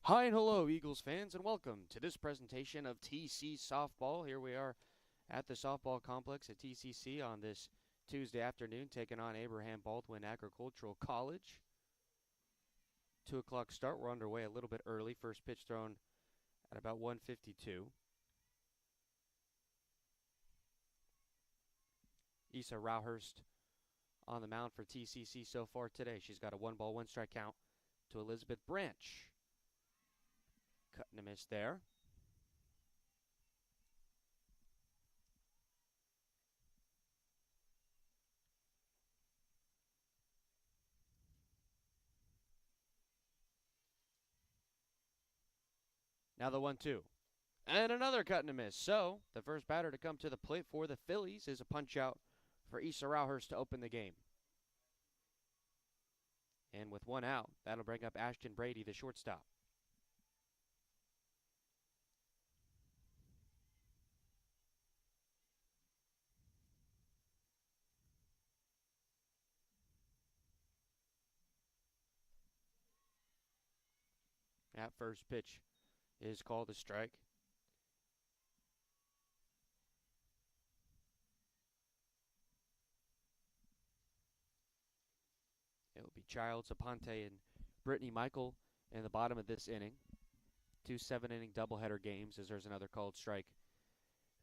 Hi and hello, Eagles fans, and welcome to this presentation of TC Softball. Here we are at the softball complex at TCC on this Tuesday afternoon, taking on Abraham Baldwin Agricultural College. 2 o'clock start. We're underway a little bit early. First pitch thrown at about 1:52. Issa Rauhurst on the mound for TCC so far today. She's got a 1-ball, 1-strike count to Elizabeth Branch. Cut and a miss there. Now the 1-2. And another cut and a miss. So the first batter to come to the plate for the Phillies is a punch out for Issa Rauhurst to open the game. And with one out, that'll bring up Ashton Brady, the shortstop. That first pitch is called a strike. It'll be Childs, Aponte, and Brittany Michael in the bottom of this inning. 2 7-inning doubleheader games, as there's another called strike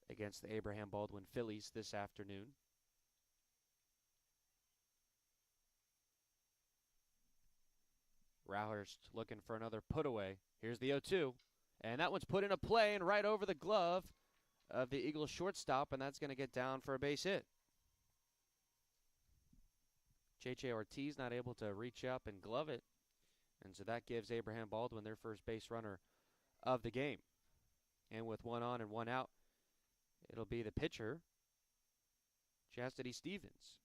against the Abraham Baldwin Phillies this afternoon. Rauhurst looking for another put away. Here's the 0-2. And that one's put in a play and right over the glove of the Eagles shortstop, and that's going to get down for a base hit. J.J. Ortiz not able to reach up and glove it. And so that gives Abraham Baldwin their first base runner of the game. And with one on and one out, it'll be the pitcher, Chastity Stevens.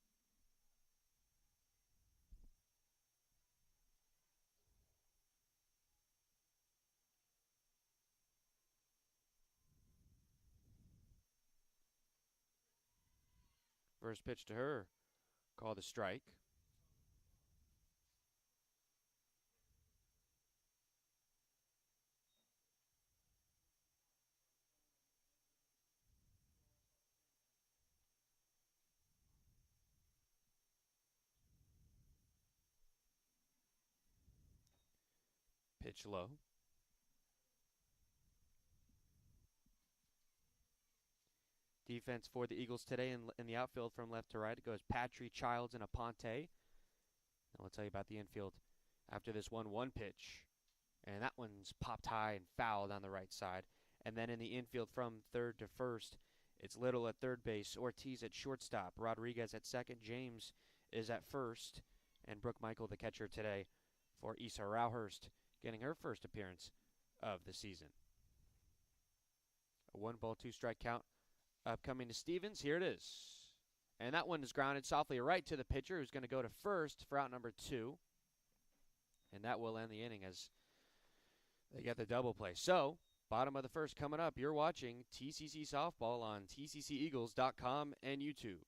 First pitch to her, called a strike. Pitch low. Defense for the Eagles today in the outfield from left to right. It goes Patry, Childs, and Aponte. And we'll tell you about the infield after this 1-1 pitch. And that one's popped high and fouled on the right side. And then in the infield from third to first, it's Little at third base, Ortiz at shortstop, Rodriguez at second, James is at first, and Brooke Michael, the catcher today for Issa Rauhurst, getting her first appearance of the season. A 1-ball, 2-strike count upcoming to Stevens. Here it is. And that one is grounded softly right to the pitcher, who's going to go to first for out number 2. And that will end the inning as they get the double play. So, bottom of the first coming up. You're watching TCC Softball on tcceagles.com and YouTube.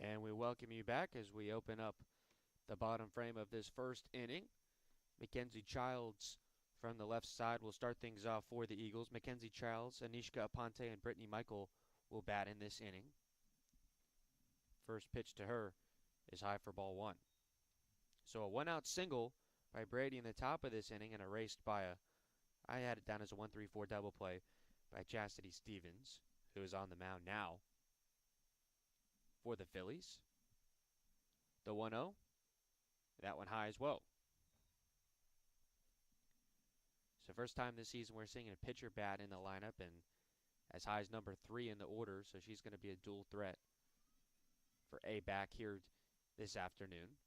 And we welcome you back as we open up the bottom frame of this first inning. Mackenzie Childs from the left side will start things off for the Eagles. Mackenzie Childs, Anishka Aponte, and Brittany Michael will bat in this inning. First pitch to her is high for ball one. So a one-out single by Brady in the top of this inning and erased by I had it down as a 1-3-4 double play by Chastity Stevens, who is on the mound now for the Phillies. The 1-0, that one high as well. So first time this season we're seeing a pitcher bat in the lineup and as high as number 3 in the order, so she's going to be a dual threat for A back here this afternoon.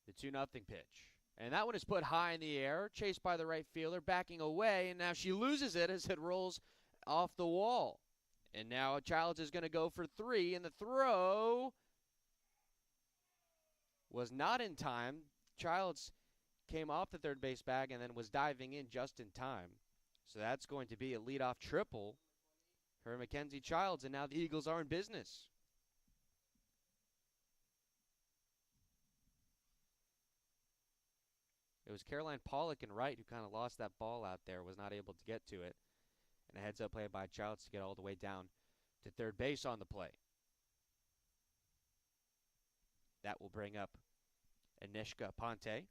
The 2-0 pitch. And that one is put high in the air, chased by the right fielder, backing away, and now she loses it as it rolls off the wall. And now Childs is going to go for 3, and the throw was not in time. Childs came off the third base bag and then was diving in just in time. So that's going to be a leadoff triple for Mackenzie Childs, and now the Eagles are in business. It was Caroline Pollock and Wright who kind of lost that ball out there, was not able to get to it. And a heads-up play by Childs to get all the way down to third base on the play. That will bring up Anishka Aponte.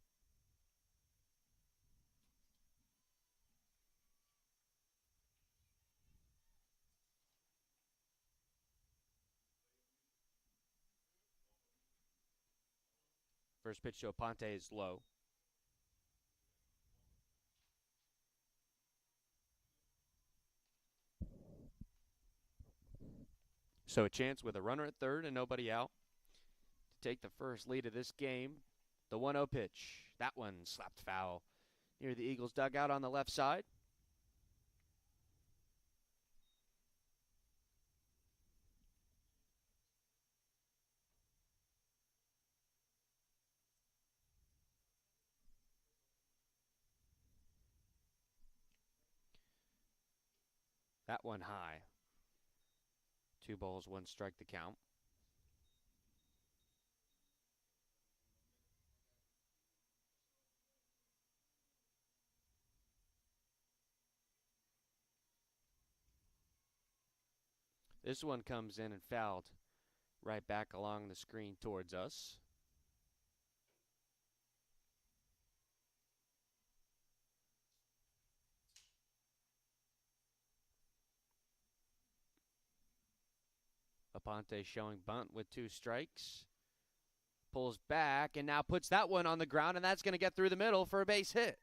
First pitch to Aponte is low. So a chance with a runner at third and nobody out to take the first lead of this game. The 1-0 pitch. That one slapped foul near the Eagles' dugout on the left side. That one high. 2 balls, 1 strike the count. This one comes in and fouled right back along the screen towards us. Aponte showing bunt with 2 strikes. Pulls back and now puts that one on the ground, and that's going to get through the middle for a base hit.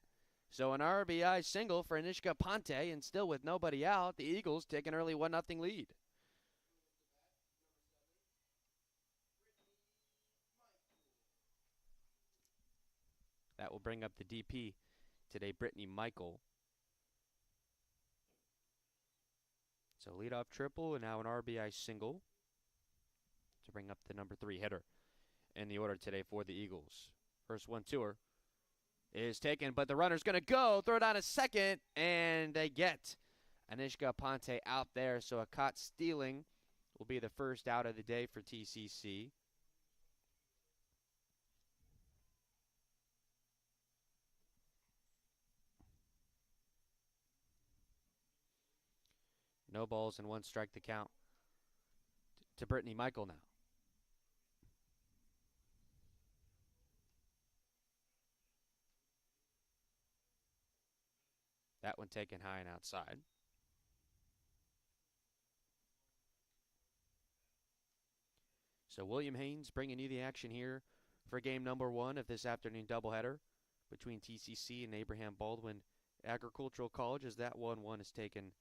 So an RBI single for Anishka Aponte, and still with nobody out, the Eagles take an early 1-0 lead. That will bring up the DP today, Brittany Michael. So leadoff triple and now an RBI single to bring up the number 3 hitter in the order today for the Eagles. First one to her is taken, but the runner's going to go, throw it on a second, and they get Anishka Aponte out there. So a caught stealing will be the first out of the day for TCC. No balls and 1 strike to count to Brittany Michael now. That one taken high and outside. So William Haynes bringing you the action here for game number 1 of this afternoon doubleheader between TCC and Abraham Baldwin Agricultural College, as that 1-1 is taken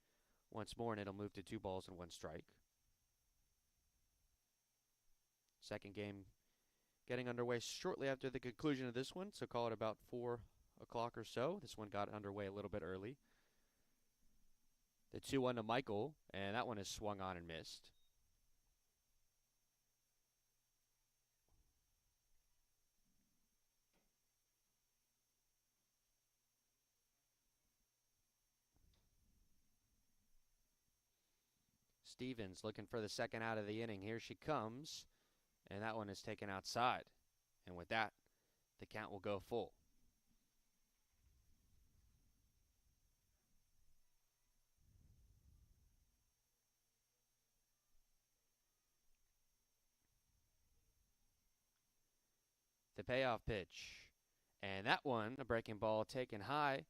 once more, and it'll move to 2 balls and 1 strike. Second game getting underway shortly after the conclusion of this one, so call it about 4 o'clock or so. This one got underway a little bit early. The 2-1 to Michael, and that one is swung on and missed. Stevens looking for the second out of the inning. Here she comes, and that one is taken outside. And with that, the count will go full. The payoff pitch. And that one, a breaking ball taken high,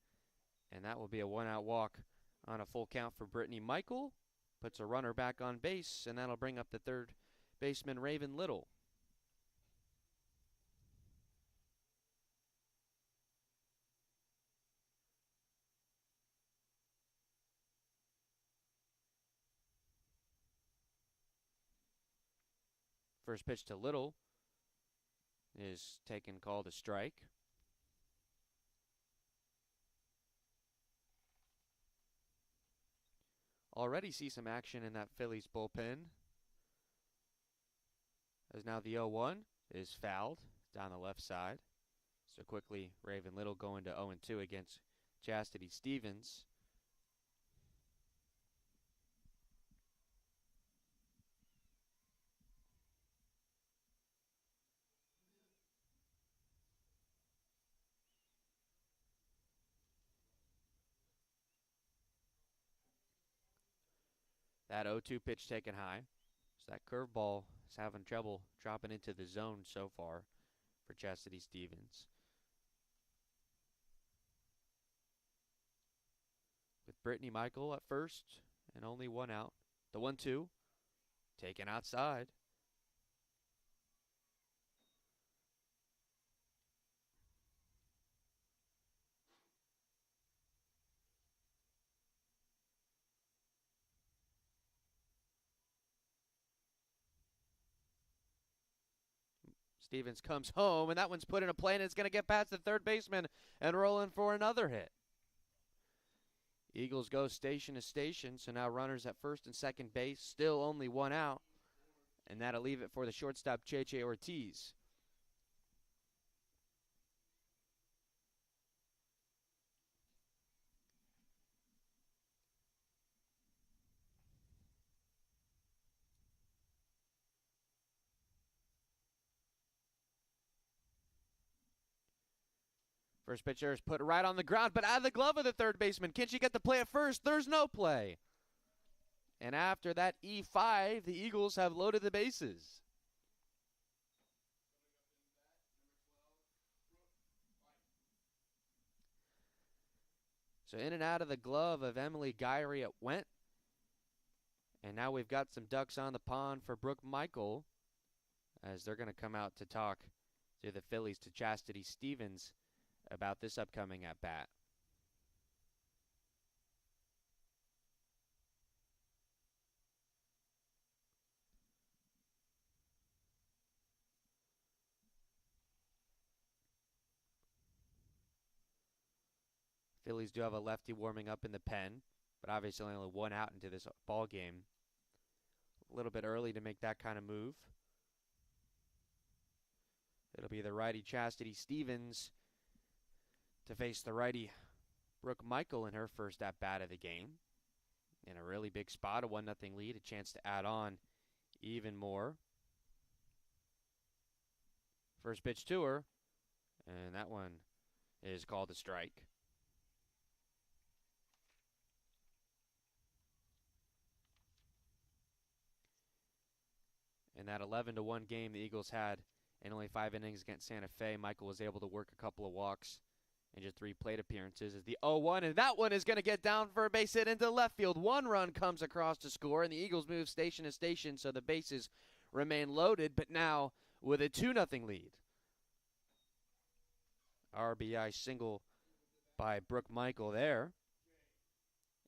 and that will be a one-out walk on a full count for Brittany Michael. Puts a runner back on base, and that'll bring up the third baseman, Raven Little. First pitch to Little is taken, called a strike. Already see some action in that Phillies bullpen, as now the 0-1 is fouled down the left side. So quickly, Raven Little going to 0-2 against Chastity Stevens. That 0-2 pitch taken high. So that curveball is having trouble dropping into the zone so far for Chastity Stevens. With Brittany Michael at first and only one out. The 1-2 taken outside. Stevens comes home, and that one's put in a play, and it's going to get past the third baseman and roll in for another hit. Eagles go station to station, so now runners at first and second base, still only one out, and that'll leave it for the shortstop, Cheche Ortiz. First pitcher is put right on the ground, but out of the glove of the third baseman. Can she get the play at first? There's no play. And after that E5, the Eagles have loaded the bases. So in and out of the glove of Emily Guyrie it went. And now we've got some ducks on the pond for Brooke Michael, as they're going to come out to talk to the Phillies, to Chastity Stevens, about this upcoming at-bat. Phillies do have a lefty warming up in the pen, but obviously only one out into this ball game. A little bit early to make that kind of move. It'll be the righty Chastity Stevens to face the righty Brooke Michael in her first at-bat of the game. In a really big spot, a 1-0 lead, a chance to add on even more. First pitch to her, and that one is called a strike. In that 11-1 game the Eagles had in only 5 innings against Santa Fe, Michael was able to work a couple of walks in just 3 plate appearances. As the 0-1, and that one is going to get down for a base hit into left field. 1 run comes across to score, and the Eagles move station to station, so the bases remain loaded, but now with a 2-0 lead. RBI single by Brooke Michael there,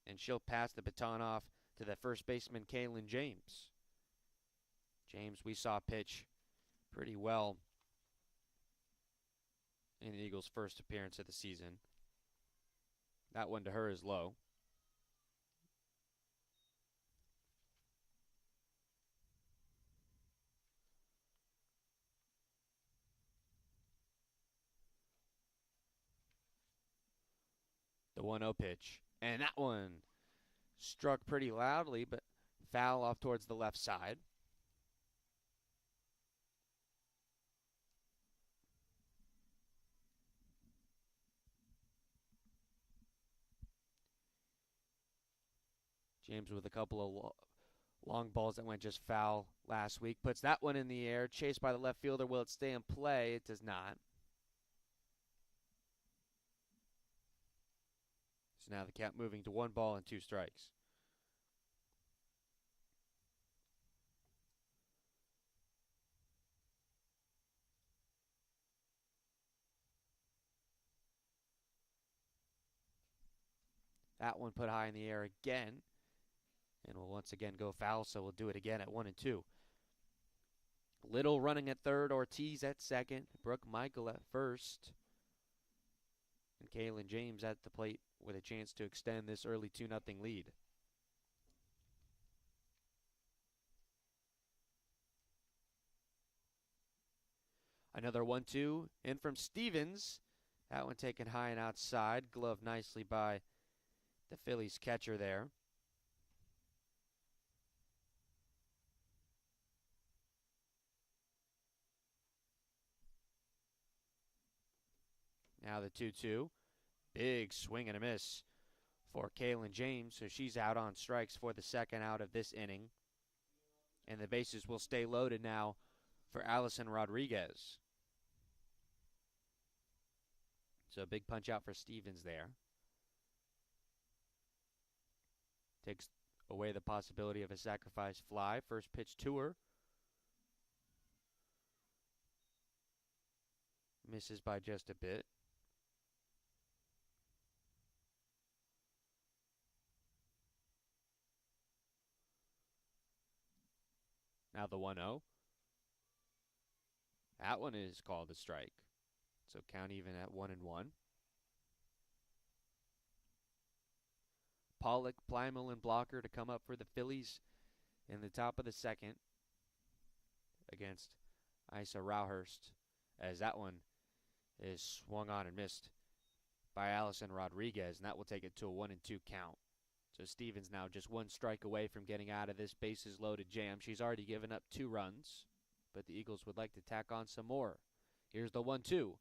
and she'll pass the baton off to the first baseman, Kaylin James. James, we saw pitch pretty well in the Eagles' first appearance of the season. That one to her is low. The 1-0 pitch. And that one struck pretty loudly, but Foul off towards the left side. James with a couple of long balls that went just foul last week. Puts that one in the air. Chased by the left fielder. Will it stay in play? It does not. So now the count moving to 1 ball and 2 strikes. That one put high in the air again. And will once again go foul, so we'll do it again at 1 and 2. Little running at third, Ortiz at second, Brooke Michael at first, and Kaylin James at the plate with a chance to extend this early 2-0 lead. Another 1-2 in from Stevens. That one taken high and outside. Gloved nicely by the Phillies catcher there. Now the 2-2. Big swing and a miss for Kaylin James, so she's out on strikes for the second out of this inning. And the bases will stay loaded now for Allison Rodriguez. So a big punch out for Stevens there. Takes away the possibility of a sacrifice fly. First pitch to her. Misses by just a bit. Now the 1-0. That one is called a strike. So count even at 1-1. Pollock, Plymel, and Blocker to come up for the Phillies in the top of the second against Isa Rauhurst, as that one is swung on and missed by Allison Rodriguez, and that will take it to a 1-2 count. So Stevens now just 1 strike away from getting out of this bases loaded jam. She's already given up 2 runs, but the Eagles would like to tack on some more. Here's the 1-2,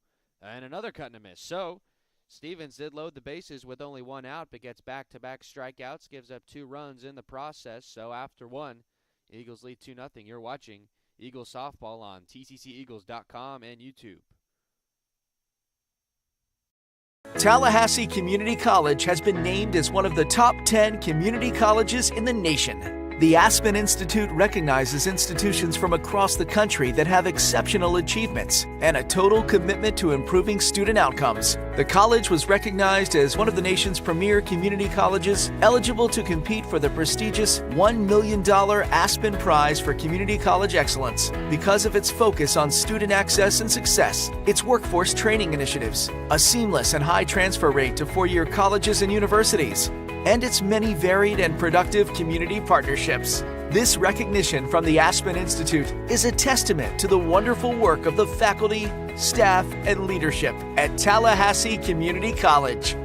and another cut and a miss. So Stevens did load the bases with only 1 out, but gets back-to-back strikeouts, gives up 2 runs in the process. So after 1, Eagles lead 2-0. You're watching Eagles Softball on TCCEagles.com and YouTube. Tallahassee Community College has been named as one of the top 10 community colleges in the nation. The Aspen Institute recognizes institutions from across the country that have exceptional achievements and a total commitment to improving student outcomes. The college was recognized as one of the nation's premier community colleges, eligible to compete for the prestigious $1 million Aspen Prize for Community College Excellence because of its focus on student access and success, its workforce training initiatives, a seamless and high transfer rate to 4-year colleges and universities, and its many varied and productive community partnerships. This recognition from the Aspen Institute is a testament to the wonderful work of the faculty, staff, and leadership at Tallahassee Community College.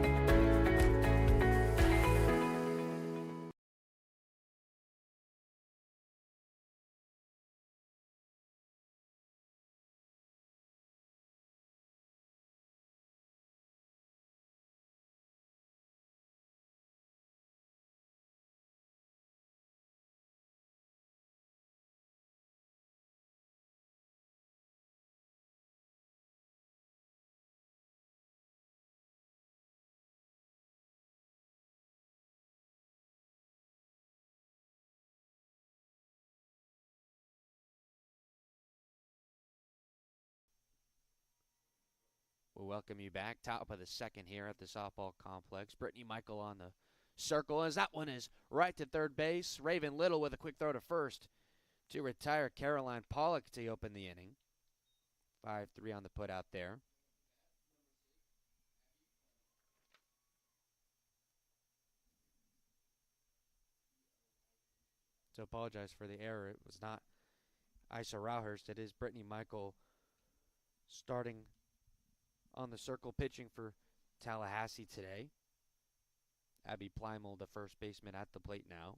We'll welcome you back. Top of the second here at the softball complex. Brittany Michael on the circle as that one is right to third base. Raven Little with a quick throw to first to retire Caroline Pollock to open the inning. 5-3 on the put out there. So apologize for the error. It was not Isa Rauhurst. It is Brittany Michael starting on the circle pitching for Tallahassee today. Abby Plymel, the first baseman, at the plate now.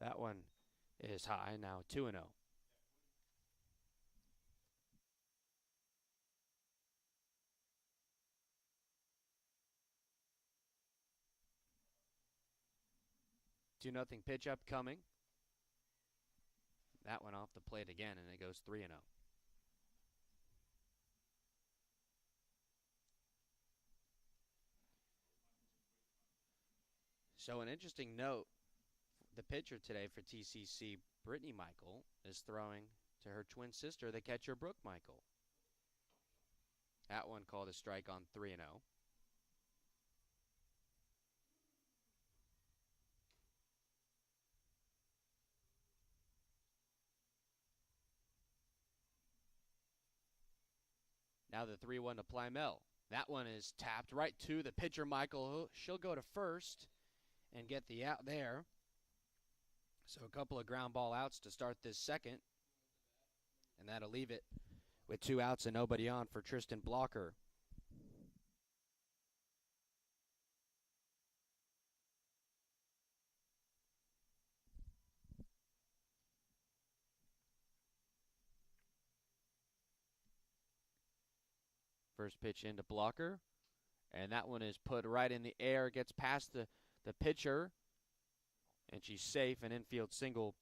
That one is high, now 2-0. Two nothing pitch up coming. That one off the plate again, and it goes 3-0. So an interesting note, the pitcher today for TCC, Brittany Michael, is throwing to her twin sister, the catcher Brooke Michael. That one called a strike on 3-0. Now the 3-1 to Plymel. That one is tapped right to the pitcher Michael. She'll go to first and get the out there. So a couple of ground ball outs to start this second. And that'll leave it with 2 outs and nobody on for Tristan Blocker. First pitch into Blocker. And that one is put right in the air. Gets past the pitcher. And she's safe. An infield single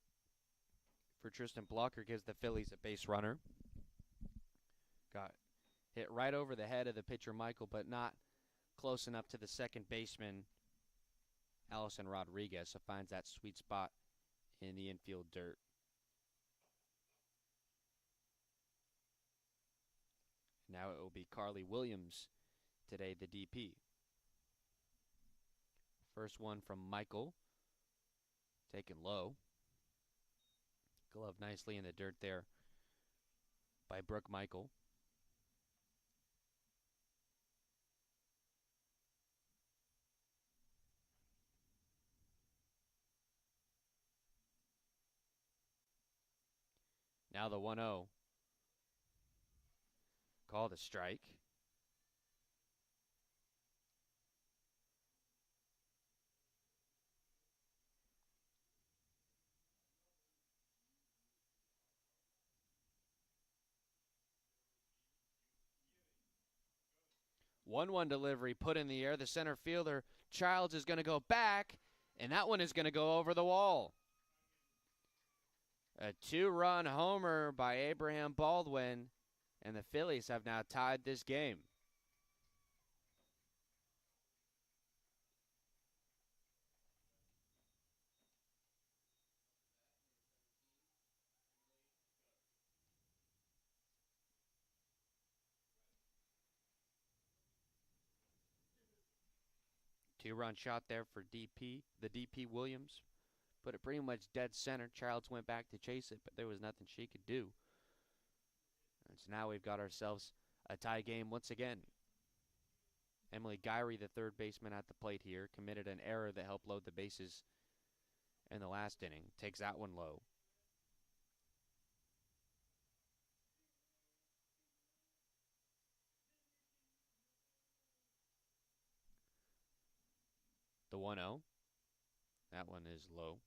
for Tristan Blocker gives the Phillies a base runner. Got hit right over the head of the pitcher Michael, but not close enough to the second baseman Allison Rodriguez. So finds that sweet spot in the infield dirt. Now it will be Carly Williams today, the DP. First one from Michael. Taken low. Glove nicely in the dirt there by Brooke Michael. Now the 1-0. Called a strike. One delivery put in the air. The center fielder, Childs, is going to go back, and that one is going to go over the wall. A 2-run homer by Abraham Baldwin, and the Phillies have now tied this game. Two-run shot there for DP. The DP Williams put it pretty much dead center. Childs went back to chase it, but there was nothing she could do. And so now we've got ourselves a tie game once again. Emily Gyree, the third baseman at the plate here, committed an error that helped load the bases in the last inning. Takes that one low. The 1-0. That one is low.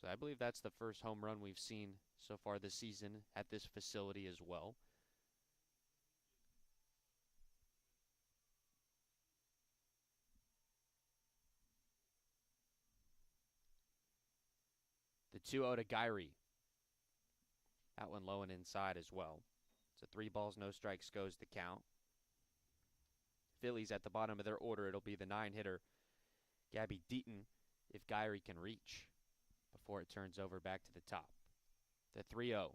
So I believe that's the first home run we've seen so far this season at this facility as well. The 2-0 to Gyree. That one low and inside as well. So 3 balls, no strikes goes the count. Phillies at the bottom of their order. It'll be the 9-hitter, Gabby Deaton, if Gyree can reach before it turns over back to the top. The 3-0.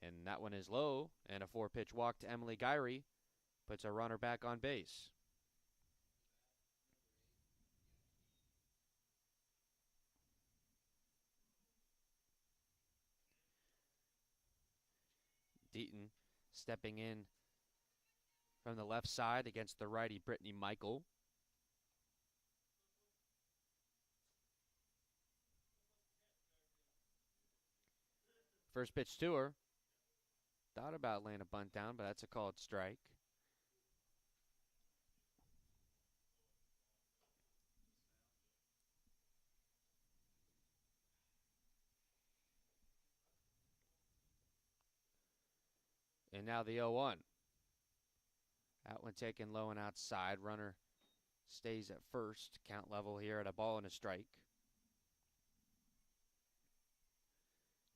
And that one is low, and a 4-pitch walk to Emily Gyree puts a runner back on base. Deaton stepping in from the left side against the righty Brittany Michael. First pitch to her. Thought about laying a bunt down, but that's a called strike. And now the 0-1. That one taken low and outside. Runner stays at first. Count level here at a ball and a strike.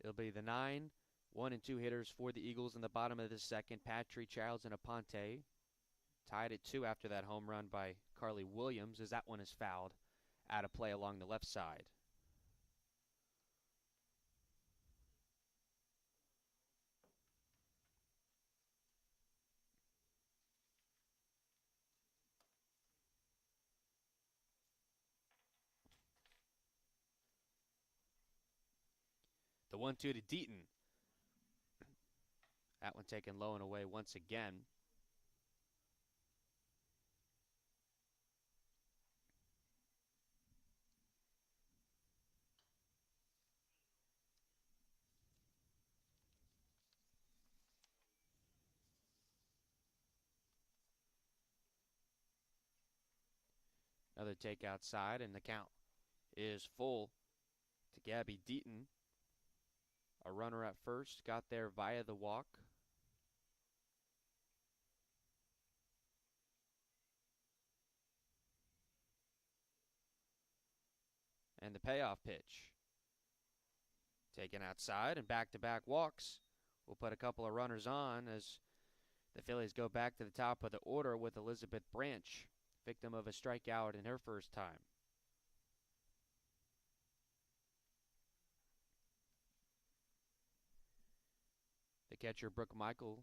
It'll be the 9, 1 and 2 hitters for the Eagles in the bottom of the second. Patry, Childs, and Aponte tied at 2 after that home run by Carly Williams, as that one is fouled out of play along the left side. The 1-2 to Deaton. That one taken low and away once again. Another take outside, and the count is full to Gabby Deaton. A runner at first, got there via the walk. And the payoff pitch. Taken outside and back-to-back walks. We'll put a couple of runners on as the Phillies go back to the top of the order with Elizabeth Branch, victim of a strikeout in her first time. The catcher, Brooke Michael,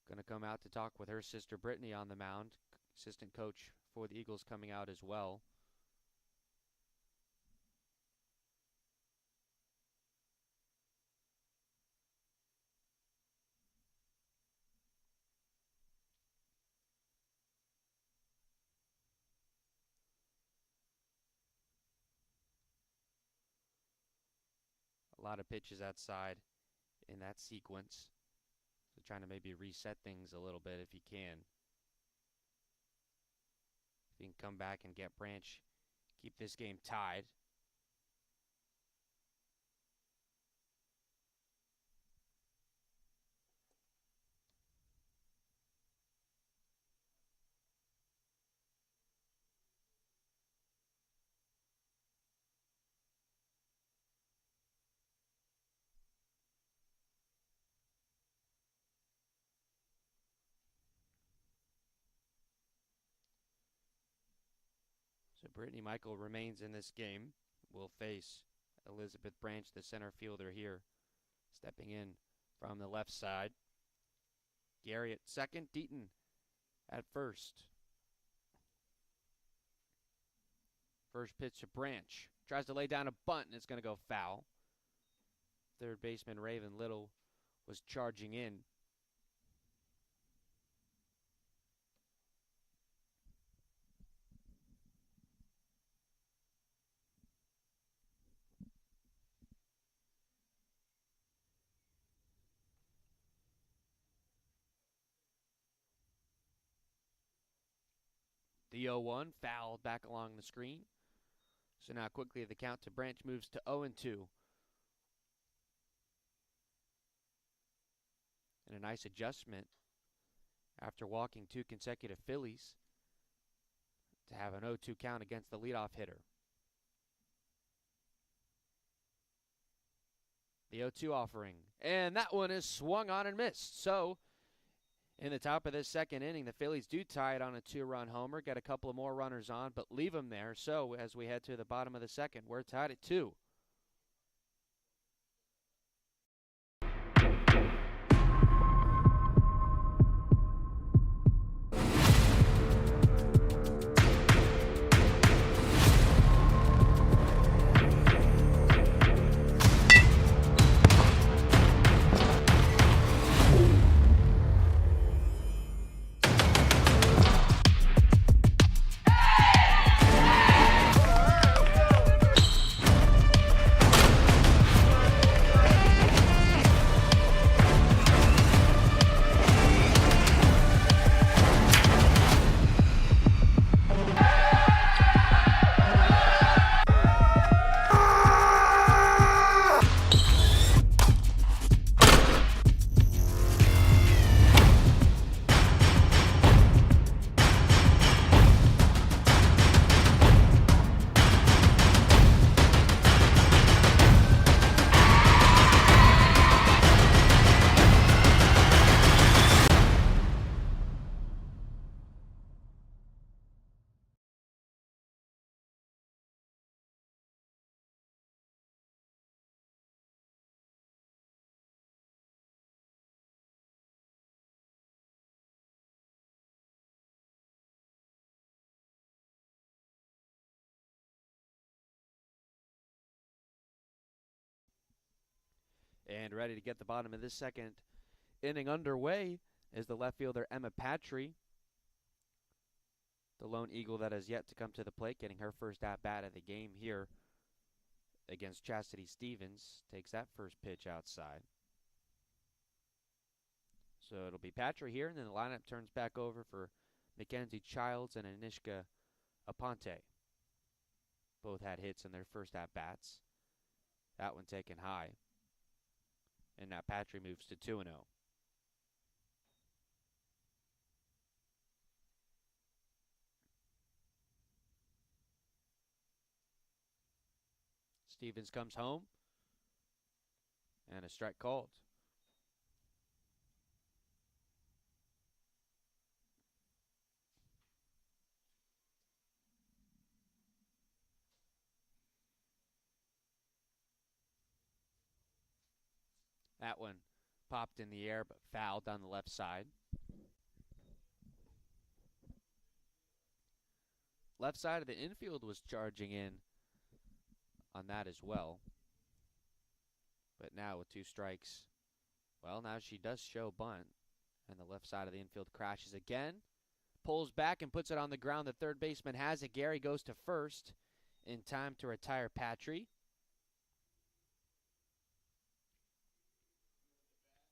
going to come out to talk with her sister Brittany on the mound. Assistant coach for the Eagles coming out as well. A lot of pitches outside in that sequence. So trying to maybe reset things a little bit if you can. If you can come back and get Branch, keep this game tied. So Brittany Michael remains in this game. Will face Elizabeth Branch, the center fielder here, stepping in from the left side. Gary at second, Deaton at first. First pitch to Branch. Tries to lay down a bunt, and it's going to go foul. Third baseman Raven Little was charging in. The 0-1 fouled back along the screen. So now quickly the count to Branch moves to 0-2. And a nice adjustment after walking 2 consecutive Phillies to have an 0-2 count against the leadoff hitter. The 0-2 offering. And that one is swung on and missed. So in the top of this second inning, the Phillies do tie it on a 2-run homer, get a couple of more runners on, but leave them there. So as we head to the bottom of the second, we're tied at 2. And ready to get the bottom of this second inning underway is the left fielder Emma Patry, the lone Eagle that has yet to come to the plate, getting her first at-bat of the game here against Chastity Stevens. Takes that first pitch outside. So it'll be Patry here, and then the lineup turns back over for Mackenzie Childs and Anishka Aponte. Both had hits in their first at-bats. That one taken high. And now Patry moves to 2-0. Stevens comes home, and a strike called. That one popped in the air but fouled on the left side. Left side of the infield was charging in on that as well. But now with 2 strikes, well, now she does show bunt. And the left side of the infield crashes again. Pulls back and puts it on the ground. The third baseman has it. Gary goes to first in time to retire Patry.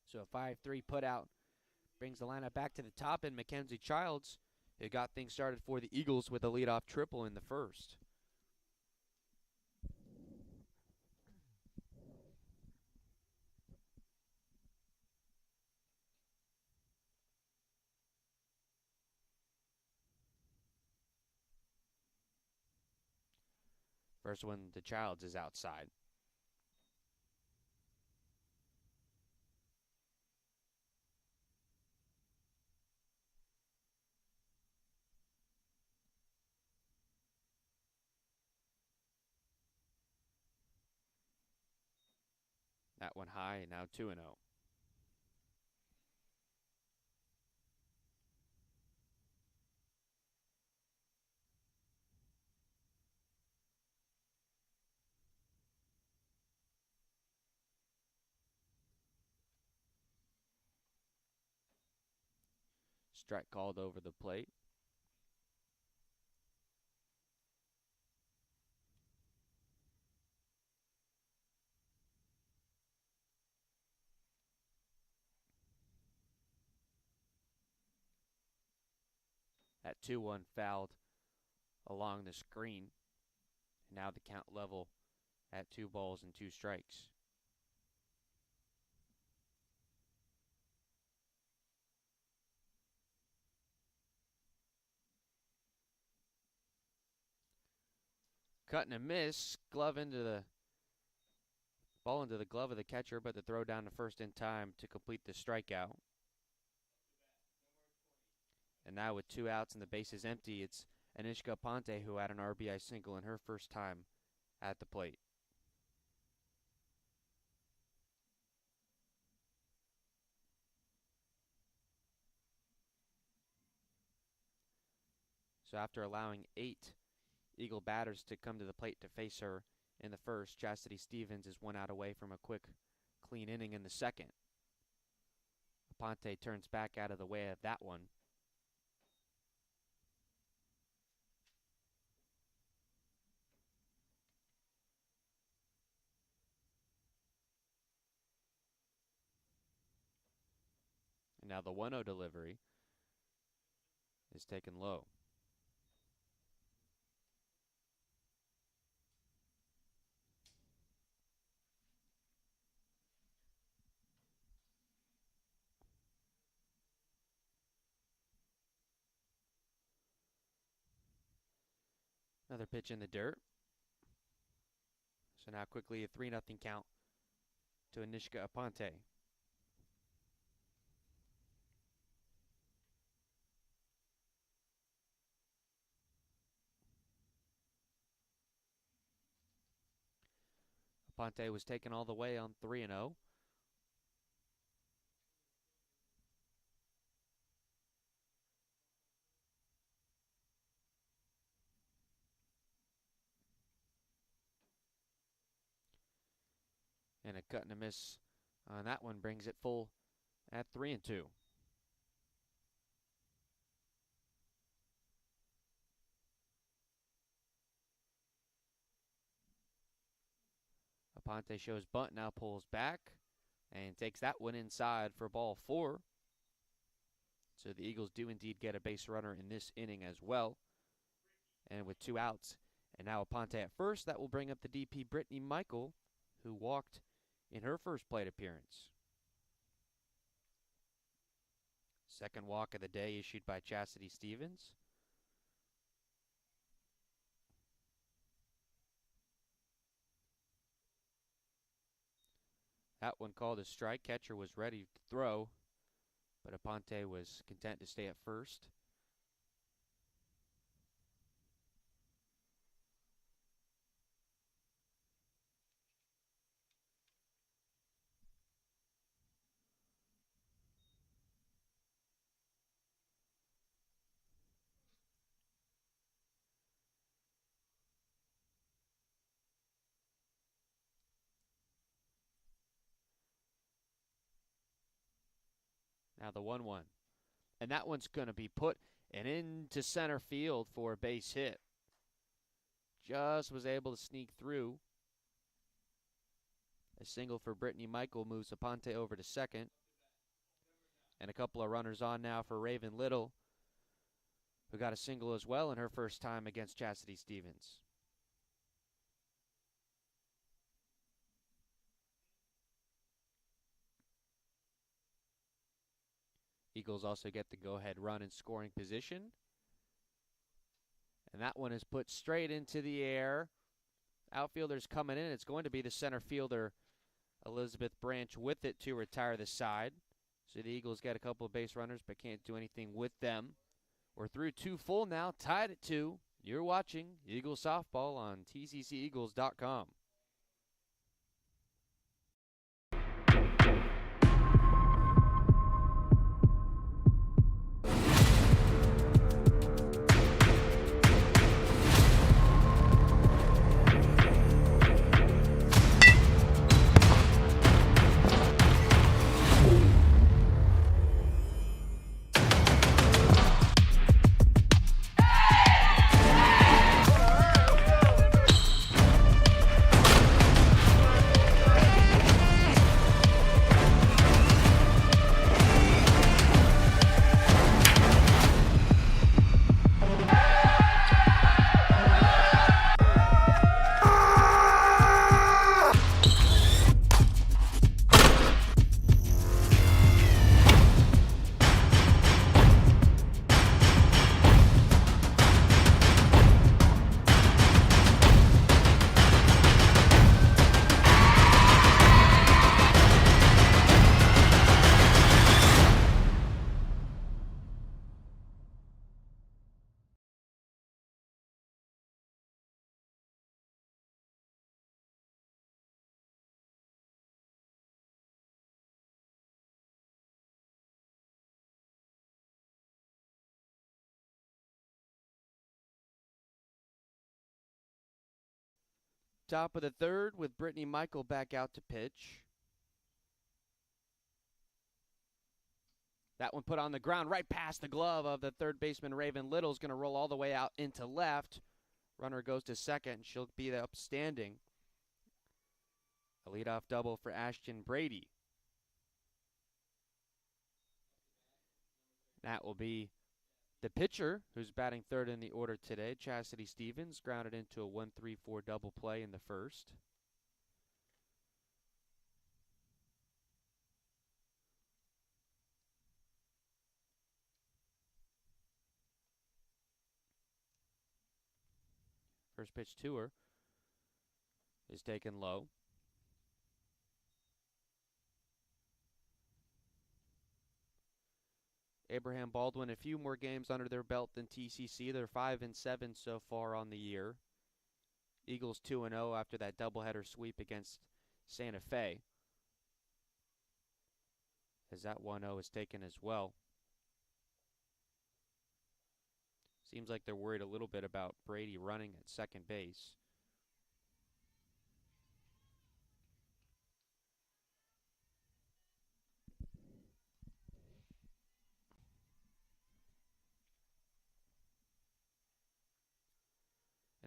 So a 5-3 putout brings the lineup back to the top, and Mackenzie Childs, who got things started for the Eagles with a leadoff triple in the first. First one to Childs is outside. That one high, and now 2-0. Strike called over the plate. That 2-1 fouled along the screen. Now the count level at 2 balls and 2 strikes. Cut and a miss. Ball into the glove of the catcher, but the throw down to first in time to complete the strikeout. And now with 2 outs and the bases empty, it's Anishka Aponte who had an RBI single in her first time at the plate. So after allowing 8 Eagle batters to come to the plate to face her in the first, Chastity Stevens is 1 out away from a quick, clean inning in the second. Aponte turns back out of the way of that one. And now the 1-0 delivery is taken low. Another pitch in the dirt. So now quickly a 3-0 count to Anishka Aponte. Aponte was taken all the way on 3-0. And a cut and a miss And that one brings it full at 3-2. Aponte shows bunt, now pulls back and takes that one inside for ball 4. So the Eagles do indeed get a base runner in this inning as well. And with 2 outs, and now Aponte at first, that will bring up the DP Brittany Michael, who walked in her first plate appearance. Second walk of the day issued by Chastity Stevens. That one called a strike. Catcher was ready to throw, but Aponte was content to stay at first. Now the 1-1. And that one's going to be put and into center field for a base hit. Just was able to sneak through. A single for Brittany Michael moves Aponte over to second. And a couple of runners on now for Raven Little, who got a single as well in her first time against Chastity Stevens. Eagles also get the go-ahead run in scoring position. And that one is put straight into the air. Outfielders coming in. It's going to be the center fielder, Elizabeth Branch, with it to retire the side. So the Eagles get a couple of base runners but can't do anything with them. We're through 2 full now, tied at 2. You're watching Eagles Softball on TCCEagles.com. Top of the third with Brittany Michael back out to pitch. That one put on the ground right past the glove of the third baseman Raven Little. Is going to roll all the way out into left. Runner goes to second. She'll be upstanding. A leadoff double for Ashton Brady. That will be the pitcher, who's batting third in the order today, Chastity Stevens, grounded into a 1-3-4 double play in the first. First pitch to her is taken low. Abraham Baldwin, a few more games under their belt than TCC. They're 5-7 so far on the year. Eagles 2-0 after that doubleheader sweep against Santa Fe, as that 1-0 is taken as well. Seems like they're worried a little bit about Brady running at second base.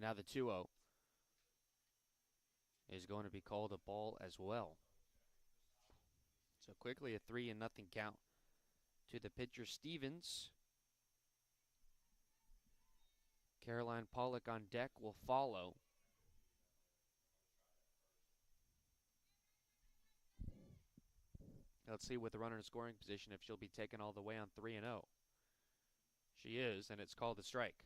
And now the 2-0 is going to be called a ball as well. So quickly a 3-0 count to the pitcher Stevens. Caroline Pollock on deck will follow. Let's see with the runner in scoring position if she'll be taken all the way on 3-0. She is, and it's called a strike.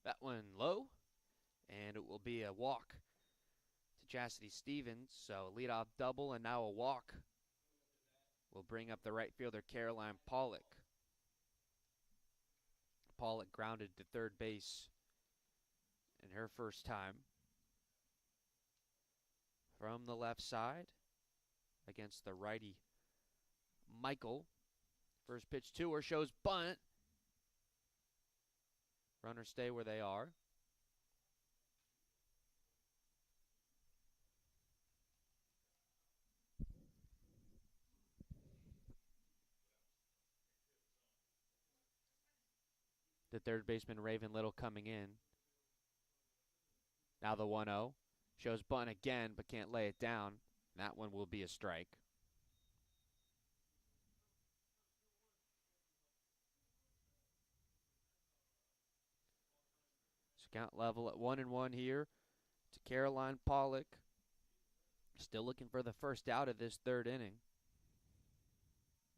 That one low, and it will be a walk to Chastity Stevens. So leadoff double and now a walk will bring up the right fielder Caroline Pollock. Pollock grounded to third base in her first time. From the left side against the righty Michael. First pitch to her shows bunt. Runners stay where they are. The third baseman Raven Little coming in. Now the 1-0. Shows bunt again, but can't lay it down. That one will be a strike. So count level at 1-1 here to Caroline Pollock. Still looking for the first out of this third inning.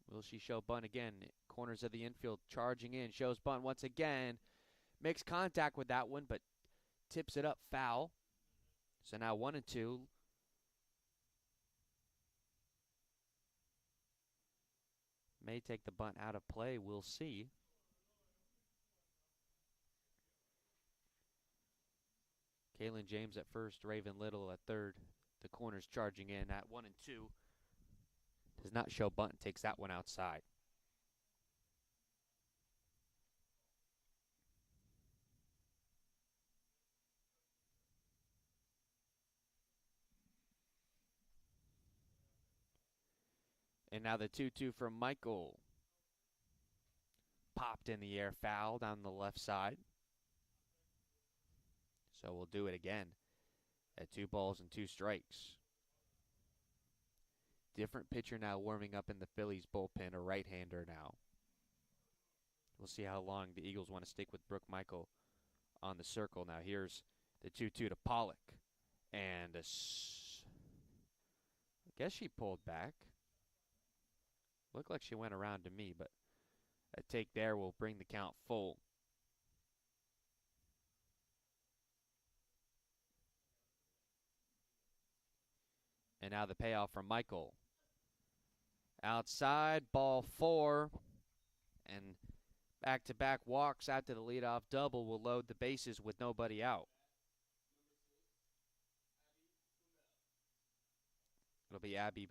Will she show bunt again? Corners of the infield charging in. Shows bunt once again. Makes contact with that one, but tips it up foul. So now 1-2. May take the bunt out of play. We'll see. Kaylin James at first. Raven Little at third. The corners charging in at 1-2. Does not show bunt. Takes that one outside. And now the 2-2 from Michael. Popped in the air, foul down the left side. So we'll do it again at 2 balls and 2 strikes. Different pitcher now warming up in the Phillies bullpen, a right-hander now. We'll see how long the Eagles want to stick with Brooke Michael on the circle. Now here's the 2-2 to Pollock. And I guess she pulled back. Looked like she went around to me, but a take there will bring the count full. And now the payoff from Michael. Outside, ball 4. And back-to-back walks after the leadoff double will load the bases with nobody out. It'll be Abby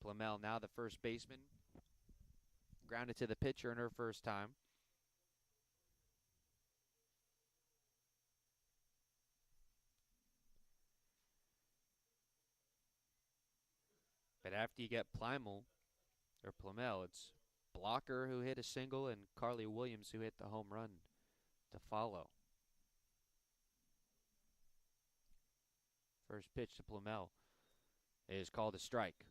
Plamel now, the first baseman. Grounded to the pitcher in her first time. But after you get Plamel, it's Blocker who hit a single and Carly Williams who hit the home run to follow. First pitch to Plamel is called a strike.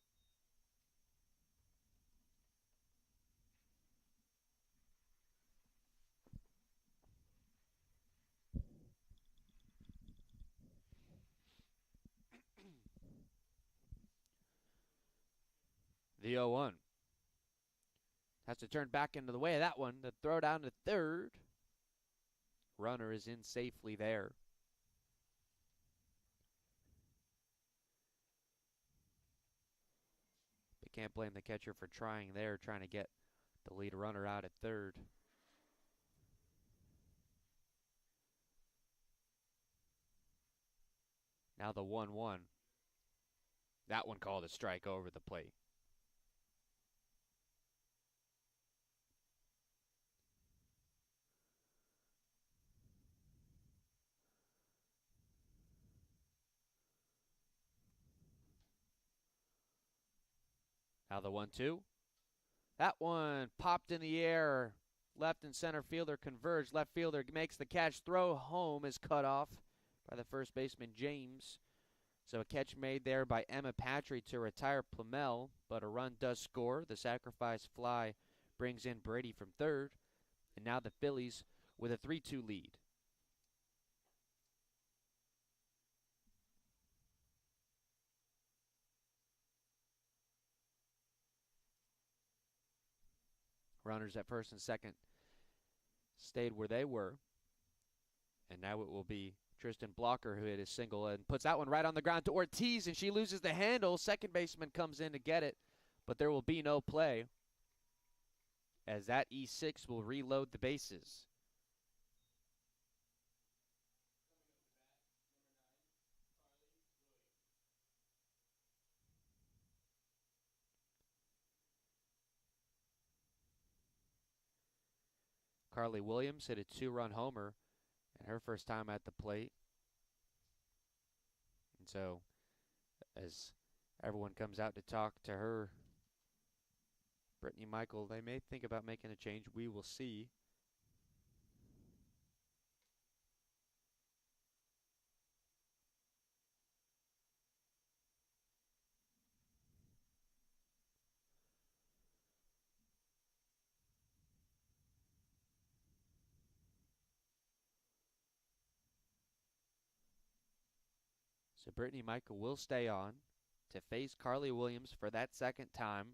The 0-1. Has to turn back into the way of that one. The throw down to third. Runner is in safely there. But can't blame the catcher for trying there, trying to get the lead runner out at third. Now the 1-1. That one called a strike over the plate. Now the 1-2. That one popped in the air. Left and center fielder converge. Left fielder makes the catch. Throw home is cut off by the first baseman, James. So a catch made there by Emma Patry to retire Plumel, but a run does score. The sacrifice fly brings in Brady from third, and now the Phillies with a 3-2 lead. Runners at first and second stayed where they were, and now it will be Tristan Blocker who hit his single and puts that one right on the ground to Ortiz, and she loses the handle. Second baseman comes in to get it, but there will be no play as that E6 will reload the bases. Carly Williams hit a 2-run homer and her first time at the plate. And so as everyone comes out to talk to her, Brittany Michael, they may think about making a change. We will see. So Brittany Michael will stay on to face Carly Williams for that second time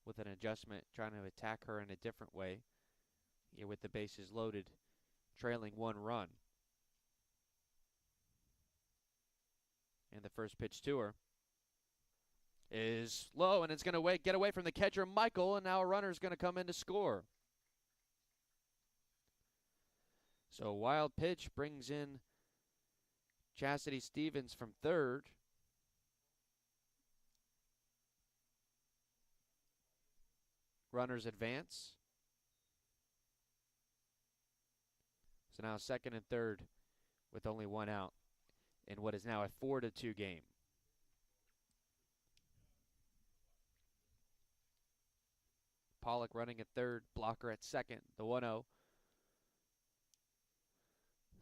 with an adjustment, trying to attack her in a different way here with the bases loaded, trailing 1 run. And the first pitch to her is low, and it's going to get away from the catcher, Michael, and now a runner is going to come in to score. So a wild pitch brings in Chastity Stevens from third. Runners advance. So now second and third with only 1 out in what is now a 4-2 game. Pollock running at third, Blocker at second, the 1-0.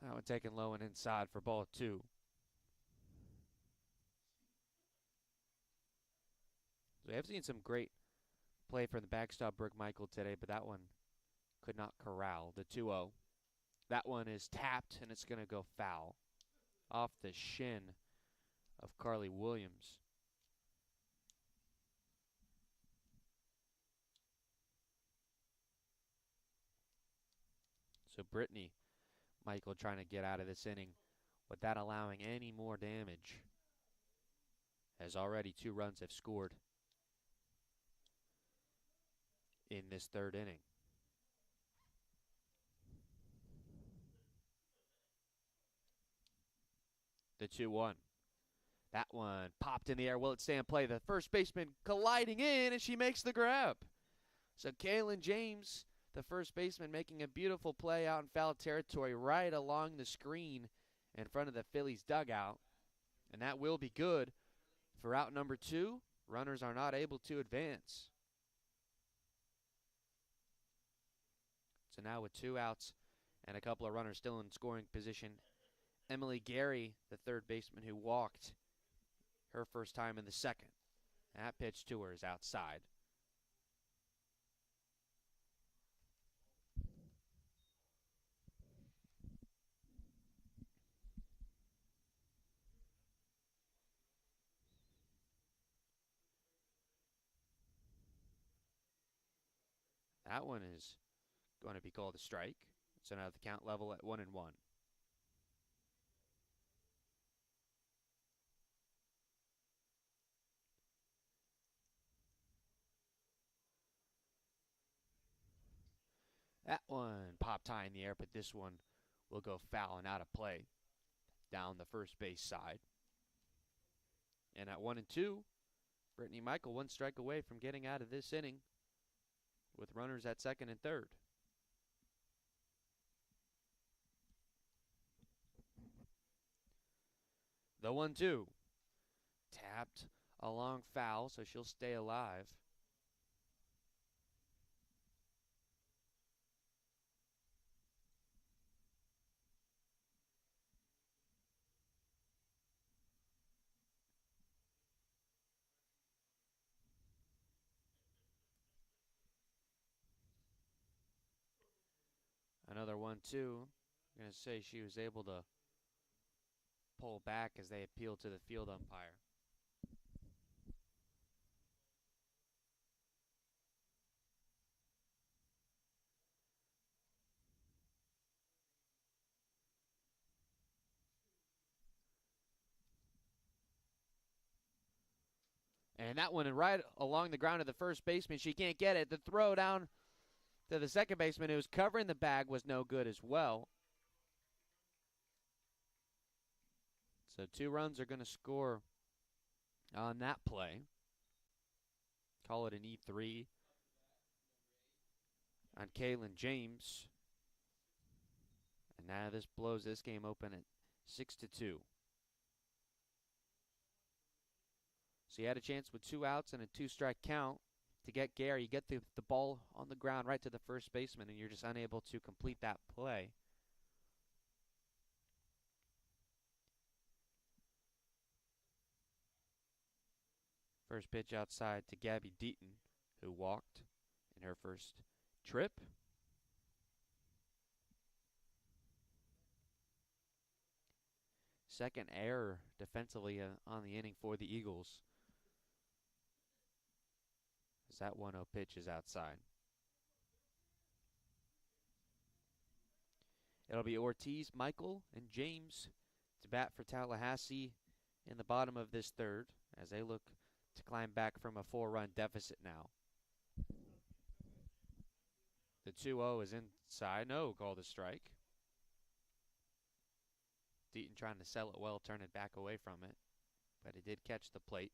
That one taken low and inside for ball 2. We have seen some great play from the backstop Brooke Michael today, but that one could not corral the 2-0. That one is tapped, and it's going to go foul off the shin of Carly Williams. So Brittany Michael trying to get out of this inning without allowing any more damage, as already 2 runs have scored in this third inning. The 2-1. That one popped in the air. Will it stay in play? The first baseman colliding in, and she makes the grab. So Kaylin James, the first baseman, making a beautiful play out in foul territory right along the screen in front of the Phillies dugout. And that will be good for out number 2. Runners are not able to advance. So now with 2 outs and a couple of runners still in scoring position, Emily Gary, the third baseman who walked her first time in the second. That pitch to her is outside. That one is going to be called a strike. So now the count level at 1-1. That one popped high in the air, but this one will go foul and out of play down the first base side. And at 1-2, Brittany Michael 1 strike away from getting out of this inning with runners at second and third. The 1-2. Tapped a long foul, so she'll stay alive. Another 1-2. I'm going to say she was able to pull back as they appeal to the field umpire. And that one right along the ground of the first baseman. She can't get it. The throw down to the second baseman who was covering the bag was no good as well. So 2 runs are going to score on that play. Call it an E3 on Kaylin James. And now this blows this game open at 6-2. So you had a chance with 2 outs and a 2-strike count to get Gary. You get the ball on the ground right to the first baseman, and you're just unable to complete that play. First pitch outside to Gabby Deaton, who walked in her first trip. Second error defensively on the inning for the Eagles. As that 1-0 pitch is outside. It'll be Ortiz, Michael, and James to bat for Tallahassee in the bottom of this third as they look to climb back from a 4-run deficit now. The 2-0 is inside. No, called a strike. Deaton trying to sell it well, turn it back away from it, but it did catch the plate.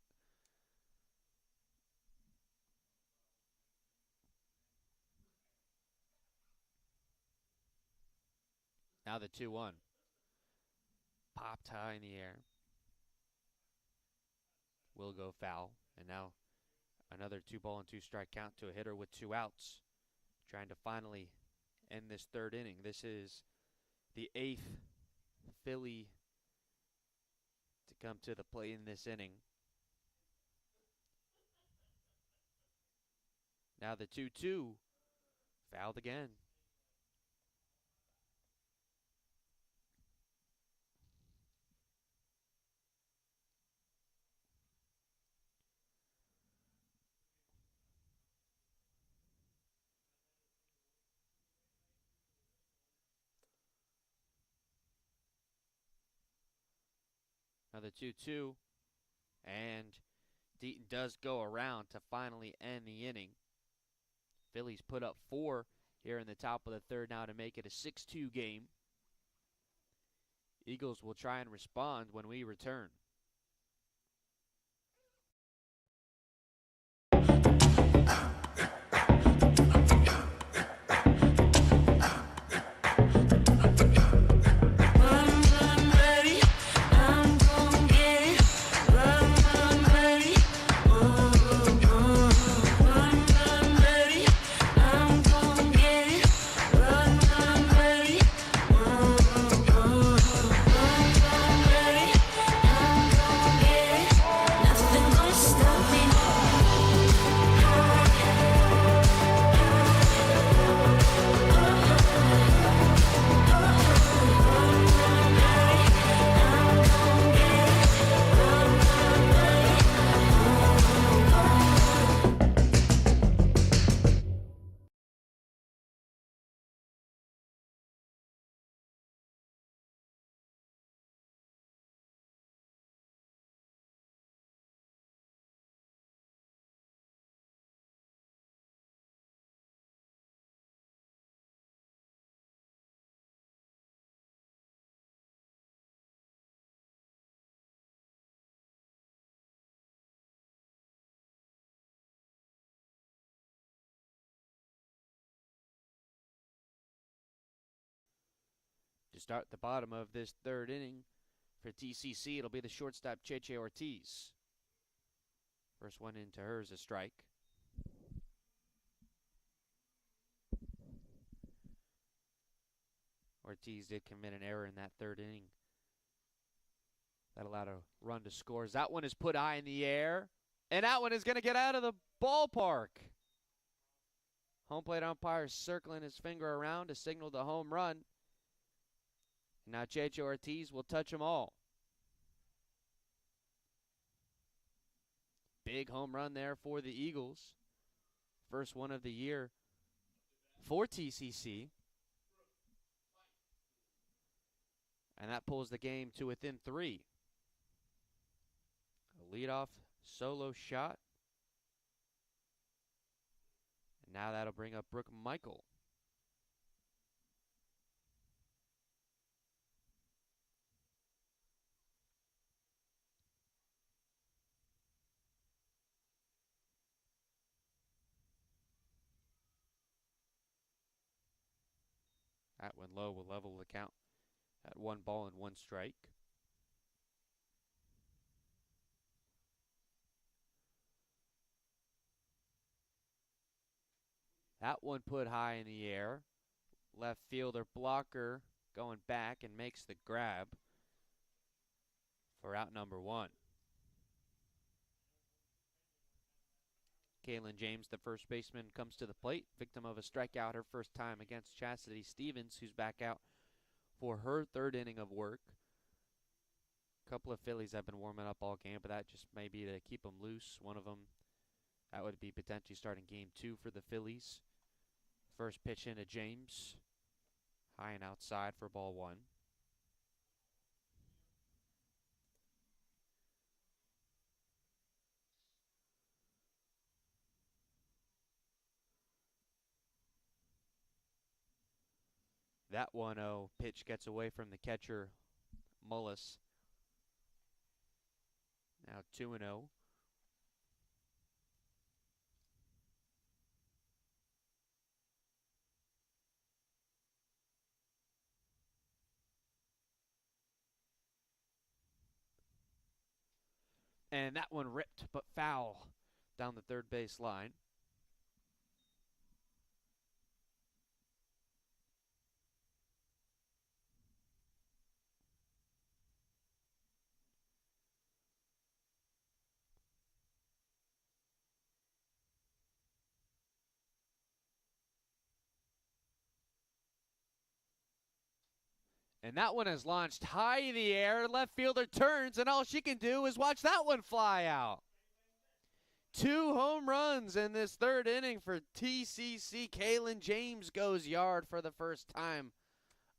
Now the 2-1. Popped high in the air. Will go foul. And now another 2-ball and 2-strike count to a hitter with 2 outs. Trying to finally end this third inning. This is the 8th Philly to come to the plate in this inning. Now the 2-2. Fouled again. Another 2-2. And Deaton does go around to finally end the inning. Phillies put up 4 here in the top of the third now to make it a 6-2 game. Eagles will try and respond when we return. To start the bottom of this third inning for TCC, it'll be the shortstop Cheche Ortiz. First one into her is a strike. Ortiz did commit an error in that third inning. That allowed a run to score. That one is put high in the air. And that one is going to get out of the ballpark. Home plate umpire circling his finger around to signal the home run. Now Checho Ortiz will touch them all. Big home run there for the Eagles. First one of the year for TCC. And that pulls the game to within 3. A leadoff solo shot. And now that'll bring up Brooke Michael. That one low will level the count at 1 ball and 1 strike. That one put high in the air. Left fielder Blocker going back and makes the grab for out number 1. Kaylin James, the first baseman, comes to the plate, victim of a strikeout her first time against Chastity Stevens, who's back out for her third inning of work. A couple of Phillies have been warming up all game, but that just may be to keep them loose. One of them, that would be potentially starting game 2 for the Phillies. First pitch into James, high and outside for ball 1. That 1-0 pitch gets away from the catcher, Mullis. Now 2-0. And that one ripped but foul down the third base line. And that one is launched high in the air. Left fielder turns, and all she can do is watch that one fly out. 2 home runs in this third inning for TCC. Kaylin James goes yard for the first time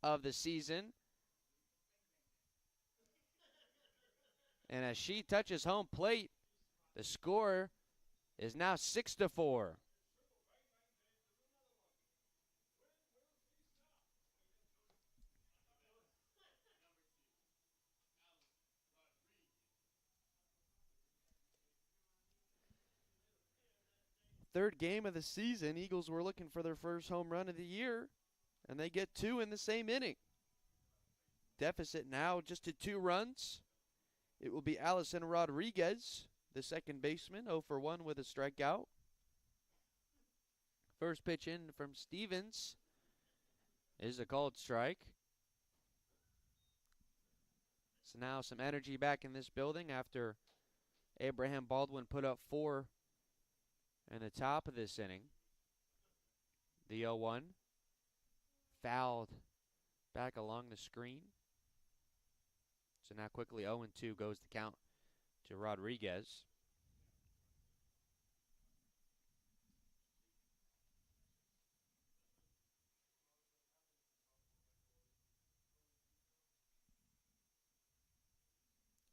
of the season. And as she touches home plate, the score is now 6-4. Third game of the season, Eagles were looking for their first home run of the year, and they get 2 in the same inning. Deficit now just to 2 runs. It will be Allison Rodriguez, the second baseman, 0 for 1 with a strikeout. First pitch in from Stevens is a called strike. So now some energy back in this building after Abraham Baldwin put up 4 in the top of this inning. The 0-1 fouled back along the screen. So now quickly 0-2 goes the count to Rodriguez.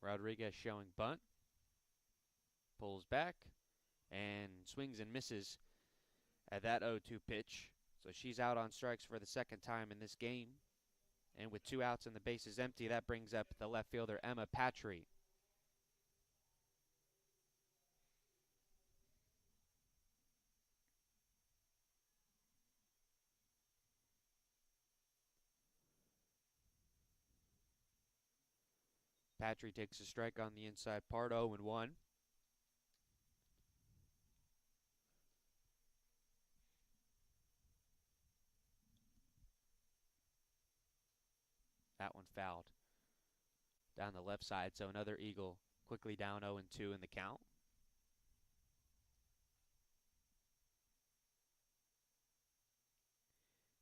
Rodriguez showing bunt. Pulls back and swings and misses at that 0-2 pitch. So she's out on strikes for the second time in this game. And with 2 outs and the bases empty, that brings up the left fielder, Emma Patry. Patry takes a strike on the inside part, 0-1. That one fouled down the left side. So another Eagle quickly down 0-2 in the count.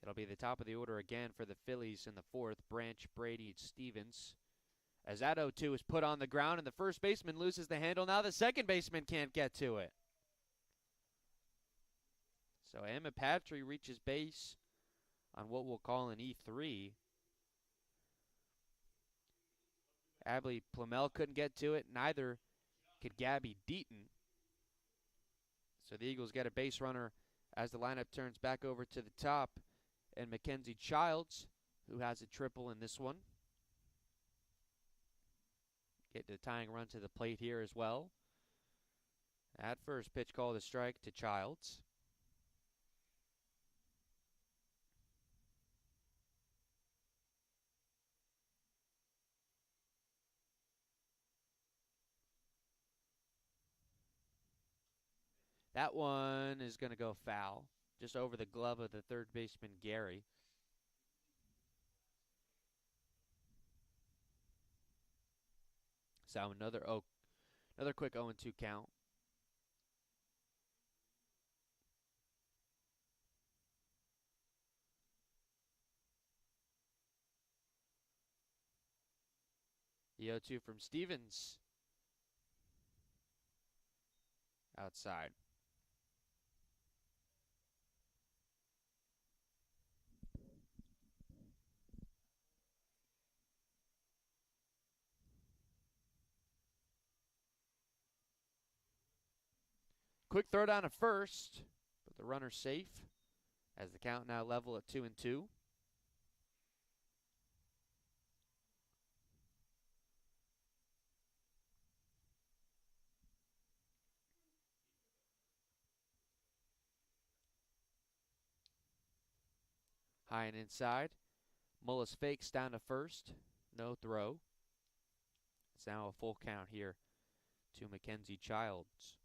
It'll be the top of the order again for the Phillies in the fourth. Branch, Brady, Stevens. As that 0-2 is put on the ground and the first baseman loses the handle. Now the second baseman can't get to it. So Emmett Patry reaches base on what we'll call an E3. Abley Plumel couldn't get to it. Neither could Gabby Deaton. So the Eagles get a base runner as the lineup turns back over to the top. And Mackenzie Childs, who has a triple in this one. Get the tying run to the plate here as well. At first, pitch called a strike to Childs. That one is going to go foul, just over the glove of the third baseman, Gary. So another quick 0-2 count. The 0-2 from Stevens. Outside. Quick throw down at first, but the runner's safe as the count now level at 2-2. High and inside. Mullis fakes down to first. No throw. It's now a full count here to Mackenzie Childs.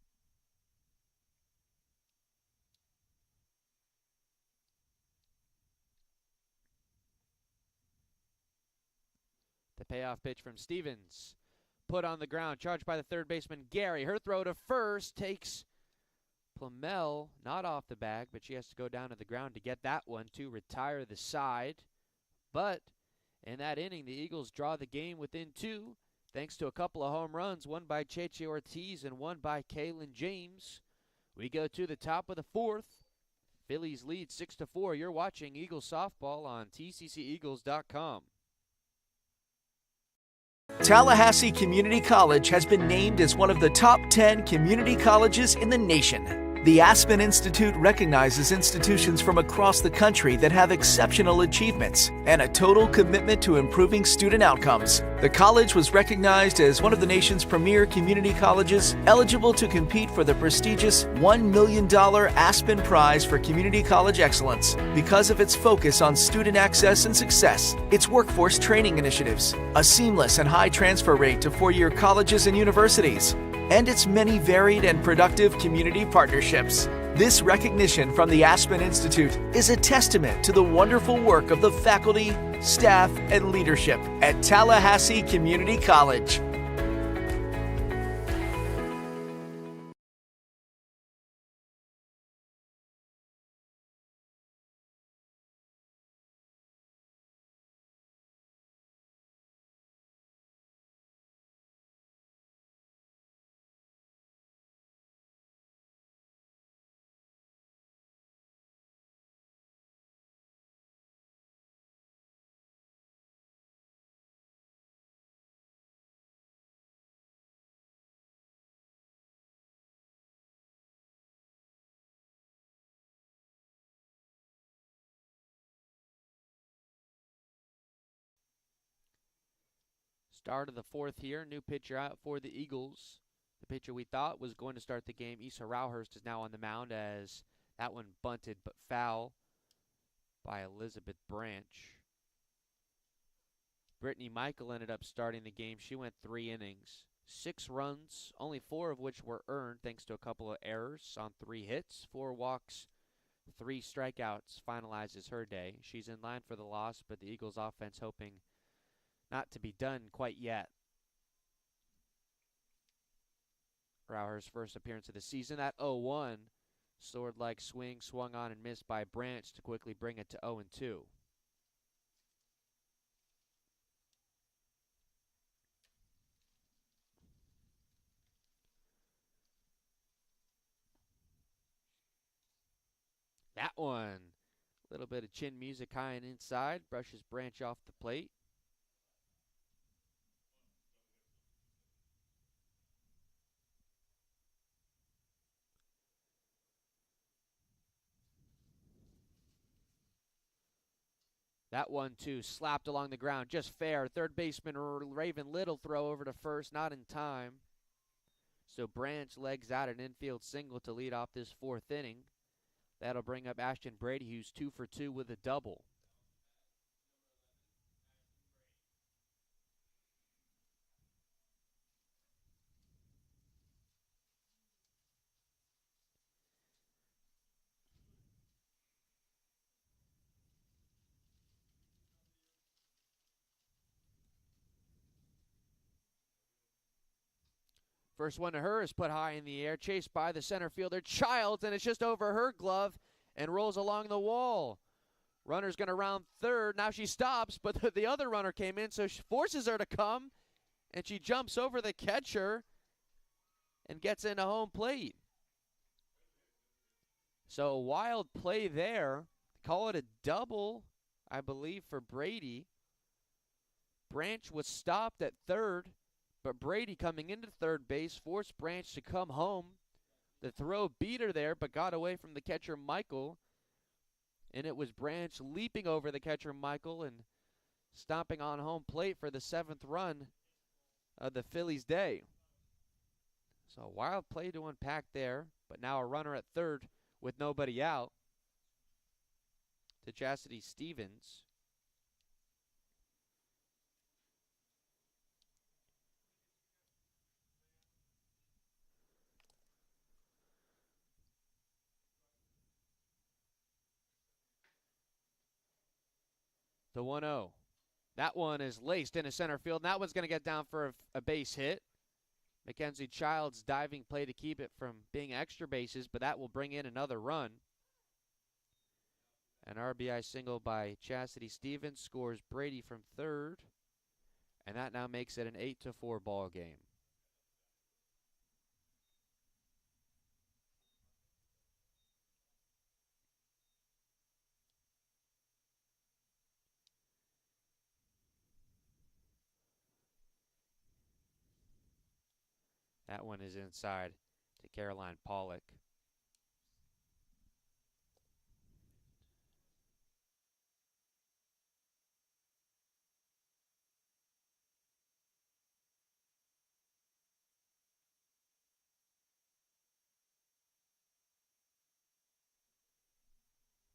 The payoff pitch from Stevens. Put on the ground, charged by the third baseman, Gary. Her throw to first takes Plumel not off the bag, but she has to go down to the ground to get that one to retire the side. But in that inning, the Eagles draw the game within 2, thanks to a couple of home runs, one by Cheche Ortiz and one by Kaylin James. We go to the top of the fourth. Phillies lead 6-4. You're watching Eagles softball on TCCEagles.com. Tallahassee Community College has been named as one of the top 10 community colleges in the nation. The Aspen Institute recognizes institutions from across the country that have exceptional achievements and a total commitment to improving student outcomes. The college was recognized as one of the nation's premier community colleges, eligible to compete for the prestigious $1 million Aspen Prize for Community College Excellence because of its focus on student access and success, its workforce training initiatives, a seamless and high transfer rate to four-year colleges and universities, and its many varied and productive community partnerships. This recognition from the Aspen Institute is a testament to the wonderful work of the faculty, staff, and leadership at Tallahassee Community College. Start of the fourth here. New pitcher out for the Eagles. The pitcher we thought was going to start the game, Issa Rauhurst, is now on the mound as that one bunted but foul by Elizabeth Branch. Brittany Michael ended up starting the game. She went 3 innings. 6 runs, only 4 of which were earned thanks to a couple of errors on 3 hits. 4 walks, 3 strikeouts finalizes her day. She's in line for the loss, but the Eagles offense hoping not to be done quite yet. Rauher's first appearance of the season. That 0-1 sword-like swing swung on and missed by Branch to quickly bring it to 0-2. That one, a little bit of chin music high and inside, brushes Branch off the plate. That one, too, slapped along the ground, just fair. Third baseman Raven Little throw over to first, not in time. So Branch legs out an infield single to lead off this fourth inning. That'll bring up Ashton Brady, who's 2 for 2 with a double. First one to her is put high in the air, chased by the center fielder Childs, and it's just over her glove and rolls along the wall. Runner's going to round third. Now she stops, but the other runner came in, so she forces her to come, and she jumps over the catcher and gets into home plate. So a wild play there. Call it a double, I believe, for Brady. Branch was stopped at third, but Brady coming into third base forced Branch to come home. The throw beat her there, but got away from the catcher Michael. And it was Branch leaping over the catcher Michael and stomping on home plate for the 7th run of the Phillies' day. So a wild play to unpack there, but now a runner at third with nobody out to Chastity Stevens. The 1-0. That one is laced into center field. And that one's going to get down for a base hit. Mackenzie Childs diving play to keep it from being extra bases, but that will bring in another run. An RBI single by Chastity Stevens scores Brady from third, and that now makes it an 8-4 ball game. That one is inside to Caroline Pollock.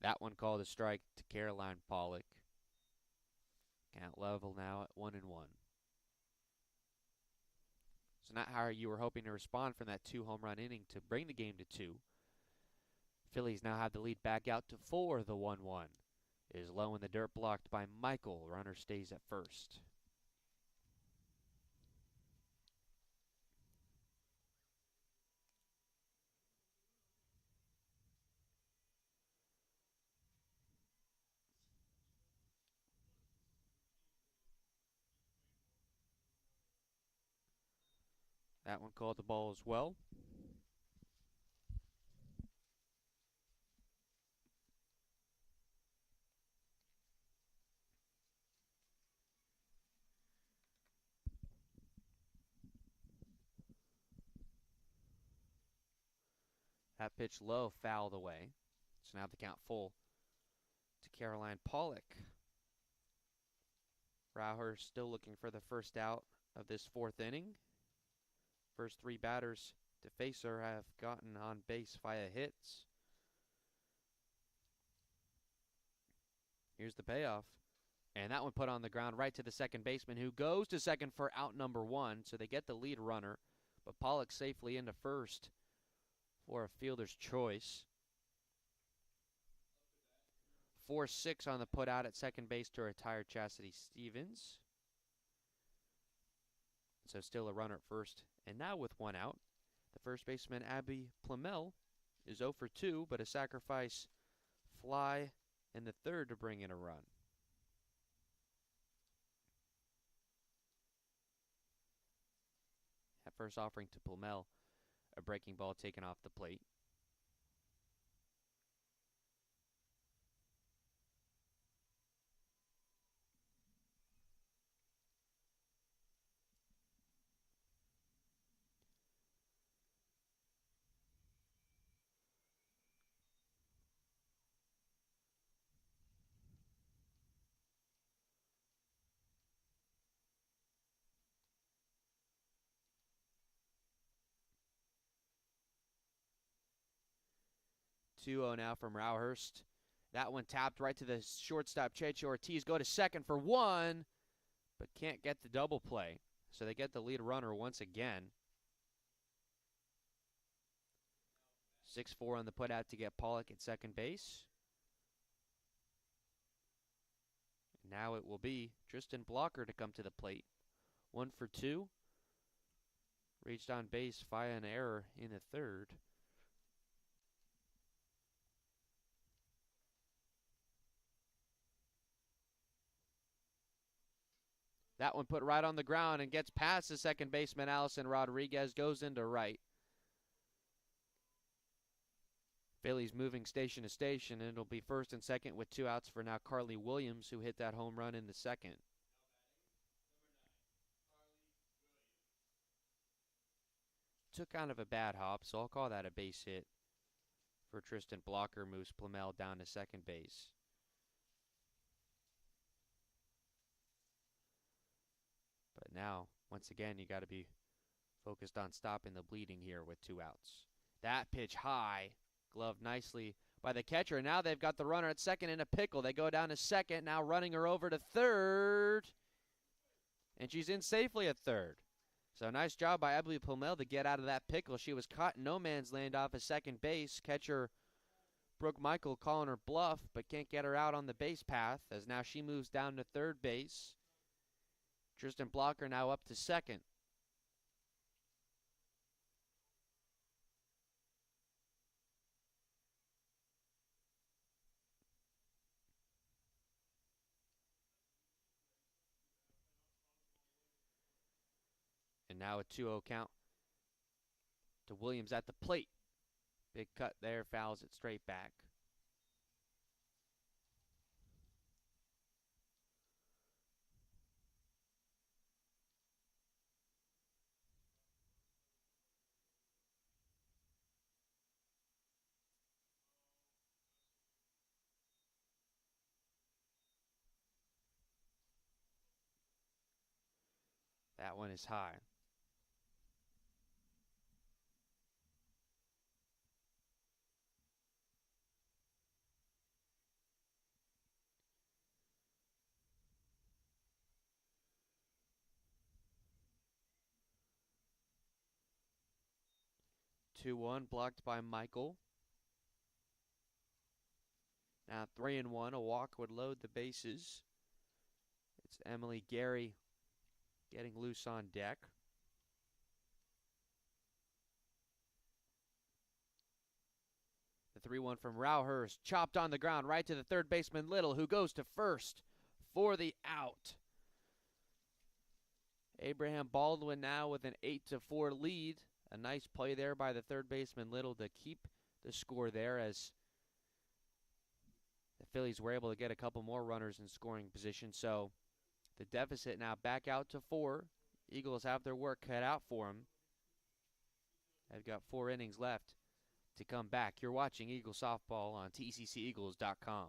That one called a strike to Caroline Pollock. Count level now at 1-1. So not how you were hoping to respond from that 2 home run inning to bring the game to 2. Phillies now have the lead back out to 4. The 1-1 is low in the dirt, blocked by Michael. Runner stays at first. That one called the ball as well. That pitch low, fouled away. So now the count full to Caroline Pollock. Rauher still looking for the first out of this 4th inning. First 3 batters to face her have gotten on base via hits. Here's the payoff. And that one put on the ground right to the second baseman, who goes to second for out number 1. So they get the lead runner, but Pollock safely into first for a fielder's choice. 4-6 on the put out at second base to retire Chastity Stevens. so still a runner at first. And now with one out, the first baseman, Abby Plumel, is 0 for 2, but a sacrifice fly in the third to bring in a run. At first offering to Plumel, a breaking ball taken off the plate. Two 0 now from Rauhurst. That one tapped right to the shortstop, Checho Ortiz. Go to second for one, but can't get the double play. So they get the lead runner once again. 6-4 on the putout to get Pollock at second base. Now it will be Tristan Blocker to come to the plate. 1 for 2. Reached on base via an error in the third. That one put right on the ground and gets past the second baseman, Allison Rodriguez, goes into right. Phillies moving station to station, and it'll be first and second with 2 outs for now Carly Williams, who hit that home run in the second. Took kind of a bad hop, so I'll call that a base hit for Tristan Blocker. Moves Plumel down to second base. But now, once again, you got to be focused on stopping the bleeding here with 2 outs. That pitch high, gloved nicely by the catcher. Now they've got the runner at second in a pickle. They go down to second, now running her over to third. And she's in safely at third. So nice job by Abby Plumel to get out of that pickle. She was caught in no man's land off of second base. Catcher Brooke Michael calling her bluff, but can't get her out on the base path, as now she moves down to third base. Tristan Blocker now up to second. And now a 2-0 count to Williams at the plate. Big cut there, fouls it straight back. That one is high. Two 1 blocked by Michael. Now 3-1. A walk would load the bases. It's Emily Gary getting loose on deck. The 3-1 from Rauhurst, chopped on the ground right to the third baseman Little, who goes to first for the out. Abraham Baldwin now with an 8-4 lead. A nice play there by the third baseman Little to keep the score there, as the Phillies were able to get a couple more runners in scoring position. So the deficit now back out to 4. Eagles have their work cut out for them. They've got 4 innings left to come back. You're watching Eagle Softball on TCCEagles.com.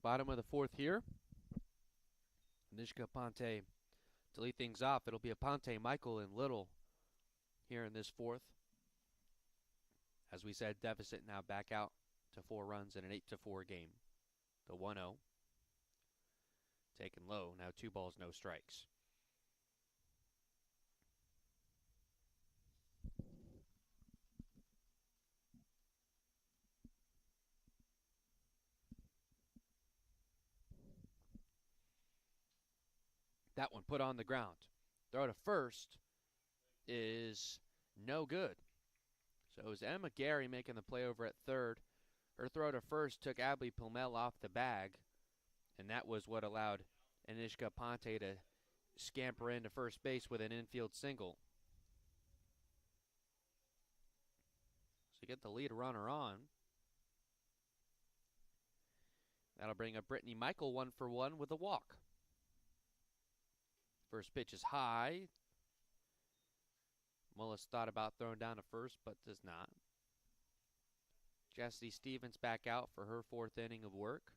Bottom of the fourth here. Nishka Ponte to lead things off. It'll be a Ponte, Michael, and Little here in this fourth. As we said, deficit now back out to 4 runs in an 8-4 game. The 1-0. Taken low. Now 2 balls, no strikes. That one put on the ground. Throw to first is no good. So it was Emma Gary making the play over at third. Her throw to first took Abby Pilmel off the bag, and that was what allowed Anishka Ponte to scamper into first base with an infield single. So get the lead runner on. That'll bring up Brittany Michael 1 for 1 with a walk. First pitch is high. Mullis thought about throwing down to first, but does not. Jessie Stevens back out for her 4th inning of work.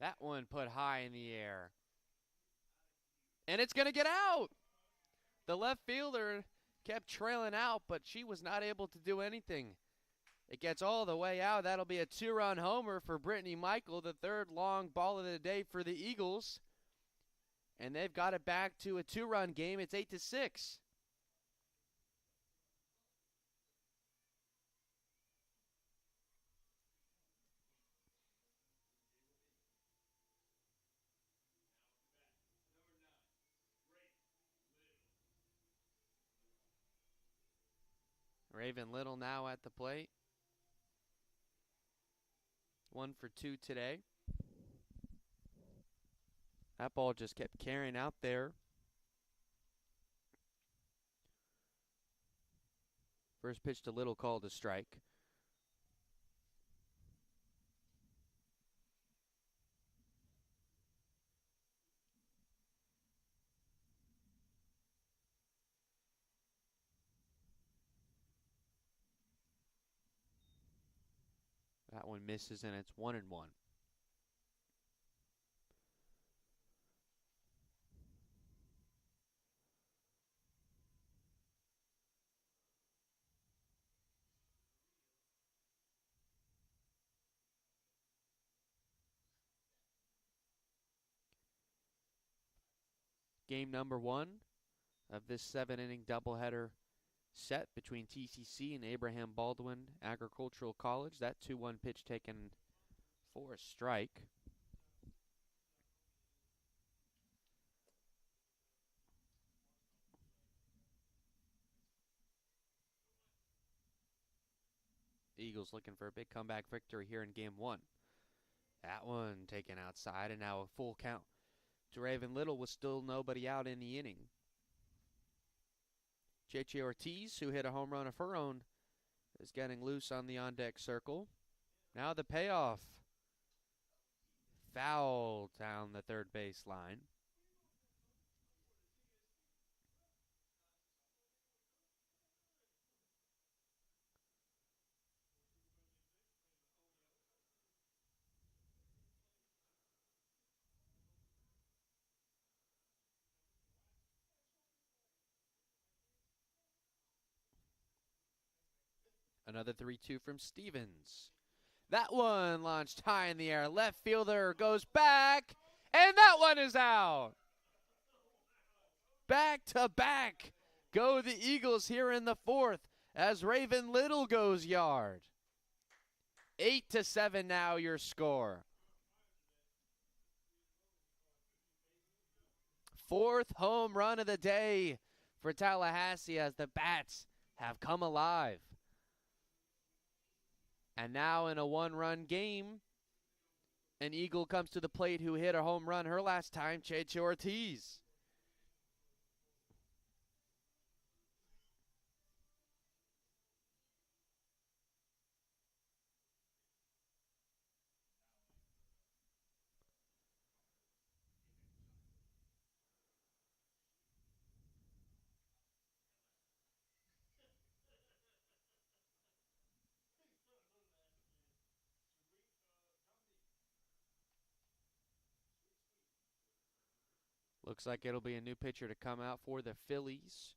That one put high in the air. And it's going to get out. The left fielder kept trailing out, but she was not able to do anything. It gets all the way out. That'll be a 2-run homer for Brittany Michael, the 3rd long ball of the day for the Eagles. And they've got it back to a 2-run game. It's 8-6. Raven Little now at the plate. 1 for 2 today. That ball just kept carrying out there. First pitch to Little, called a strike. That one misses, and it's 1-1. Game number 1 of this 7-inning doubleheader set between TCC and Abraham Baldwin Agricultural College. That 2-1 pitch taken for a strike. The Eagles looking for a big comeback victory here in game 1. That one taken outside, and now a full count to Raven Little with still nobody out in the inning. Cheche Ortiz, who hit a home run of her own, is getting loose on the on-deck circle. Now the payoff. Foul down the third base line. Another 3-2 from Stevens. That one launched high in the air. Left fielder goes back, and that one is out. Back to back go the Eagles here in the 4th as Raven Little goes yard. 8-7 now your score. 4th home run of the day for Tallahassee as the Bats have come alive. And now in a 1-run game, an Eagle comes to the plate who hit a home run her last time, Cheche Ortiz. Looks like it'll be a new pitcher to come out for the Phillies,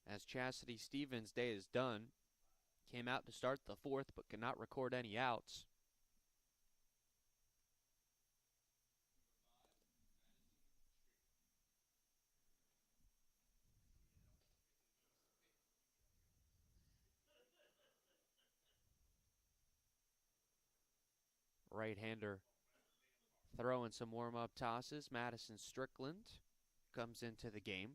as Chastity Stevens' day is done. Came out to start the fourth, but could not record any outs. Right-hander throwing some warm-up tosses. Madison Strickland comes into the game.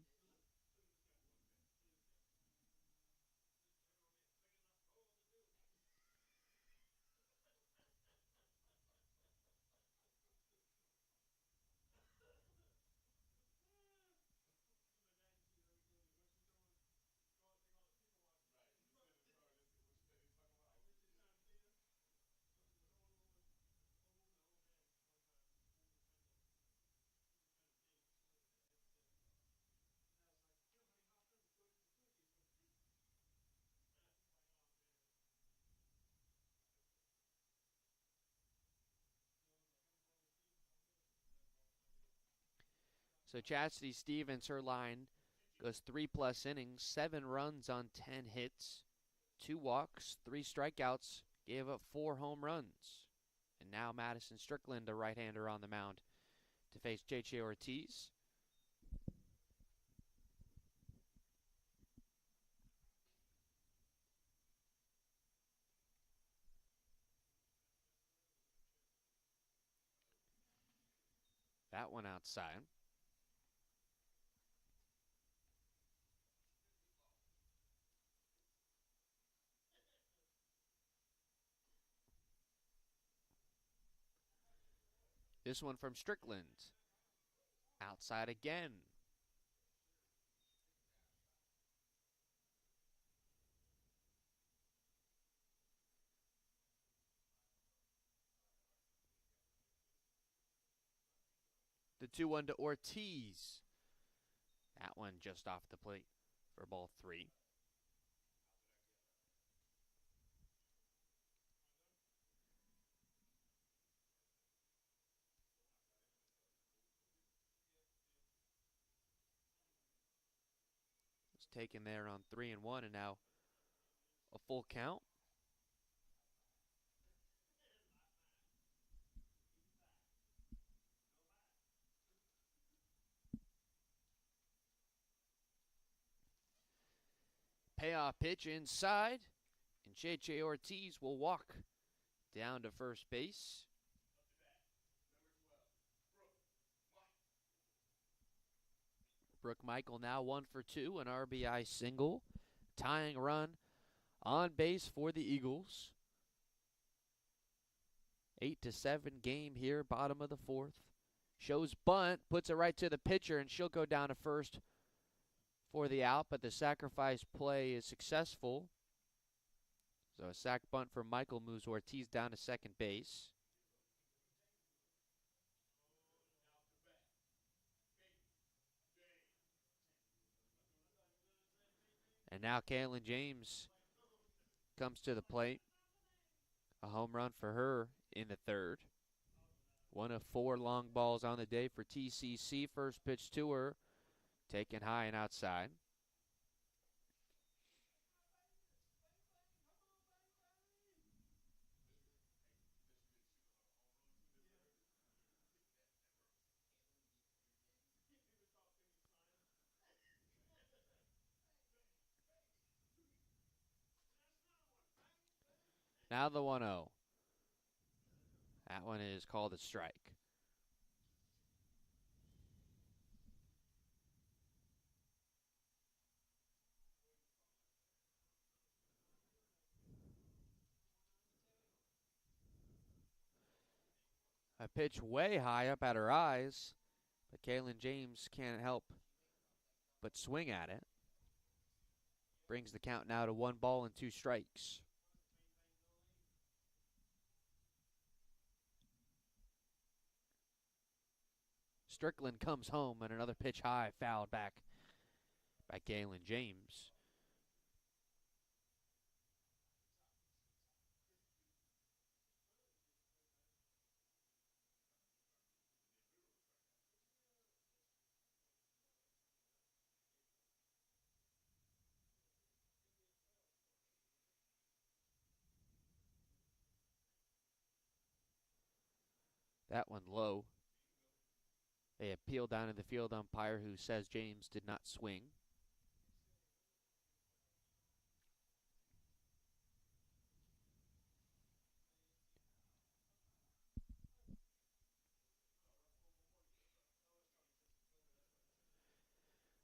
So Chastity Stevens, her line goes 3+ innings, 7 runs on 10 hits, 2 walks, 3 strikeouts, gave up 4 home runs. And now Madison Strickland, a right-hander on the mound to face J.J. Ortiz. That one outside. This one from Strickland. Outside again. The 2-1 to Ortiz. That one just off the plate for ball 3. It's taken there on 3-1, and now a full count. Payoff pitch inside, and J.J. Ortiz will walk down to first base. Brooke Michael now 1 for 2, an RBI single, tying run on base for the Eagles. 8-7 game here, bottom of the 4th. Shows bunt, puts it right to the pitcher, and she'll go down to first for the out, but the sacrifice play is successful. So a sac bunt from Michael moves Ortiz down to second base. And now Kaylin James comes to the plate. A home run for her in the 3rd. 1 of 4 long balls on the day for TCC. First pitch to her, taken high and outside. Now the 1-0. That one is called a strike. A pitch way high up at her eyes, but Kaylin James can't help but swing at it. Brings the count now to 1-2 strikes. Strickland comes home, and another pitch high, fouled back by Kaylin James. That one low. They appeal down to the field umpire who says James did not swing.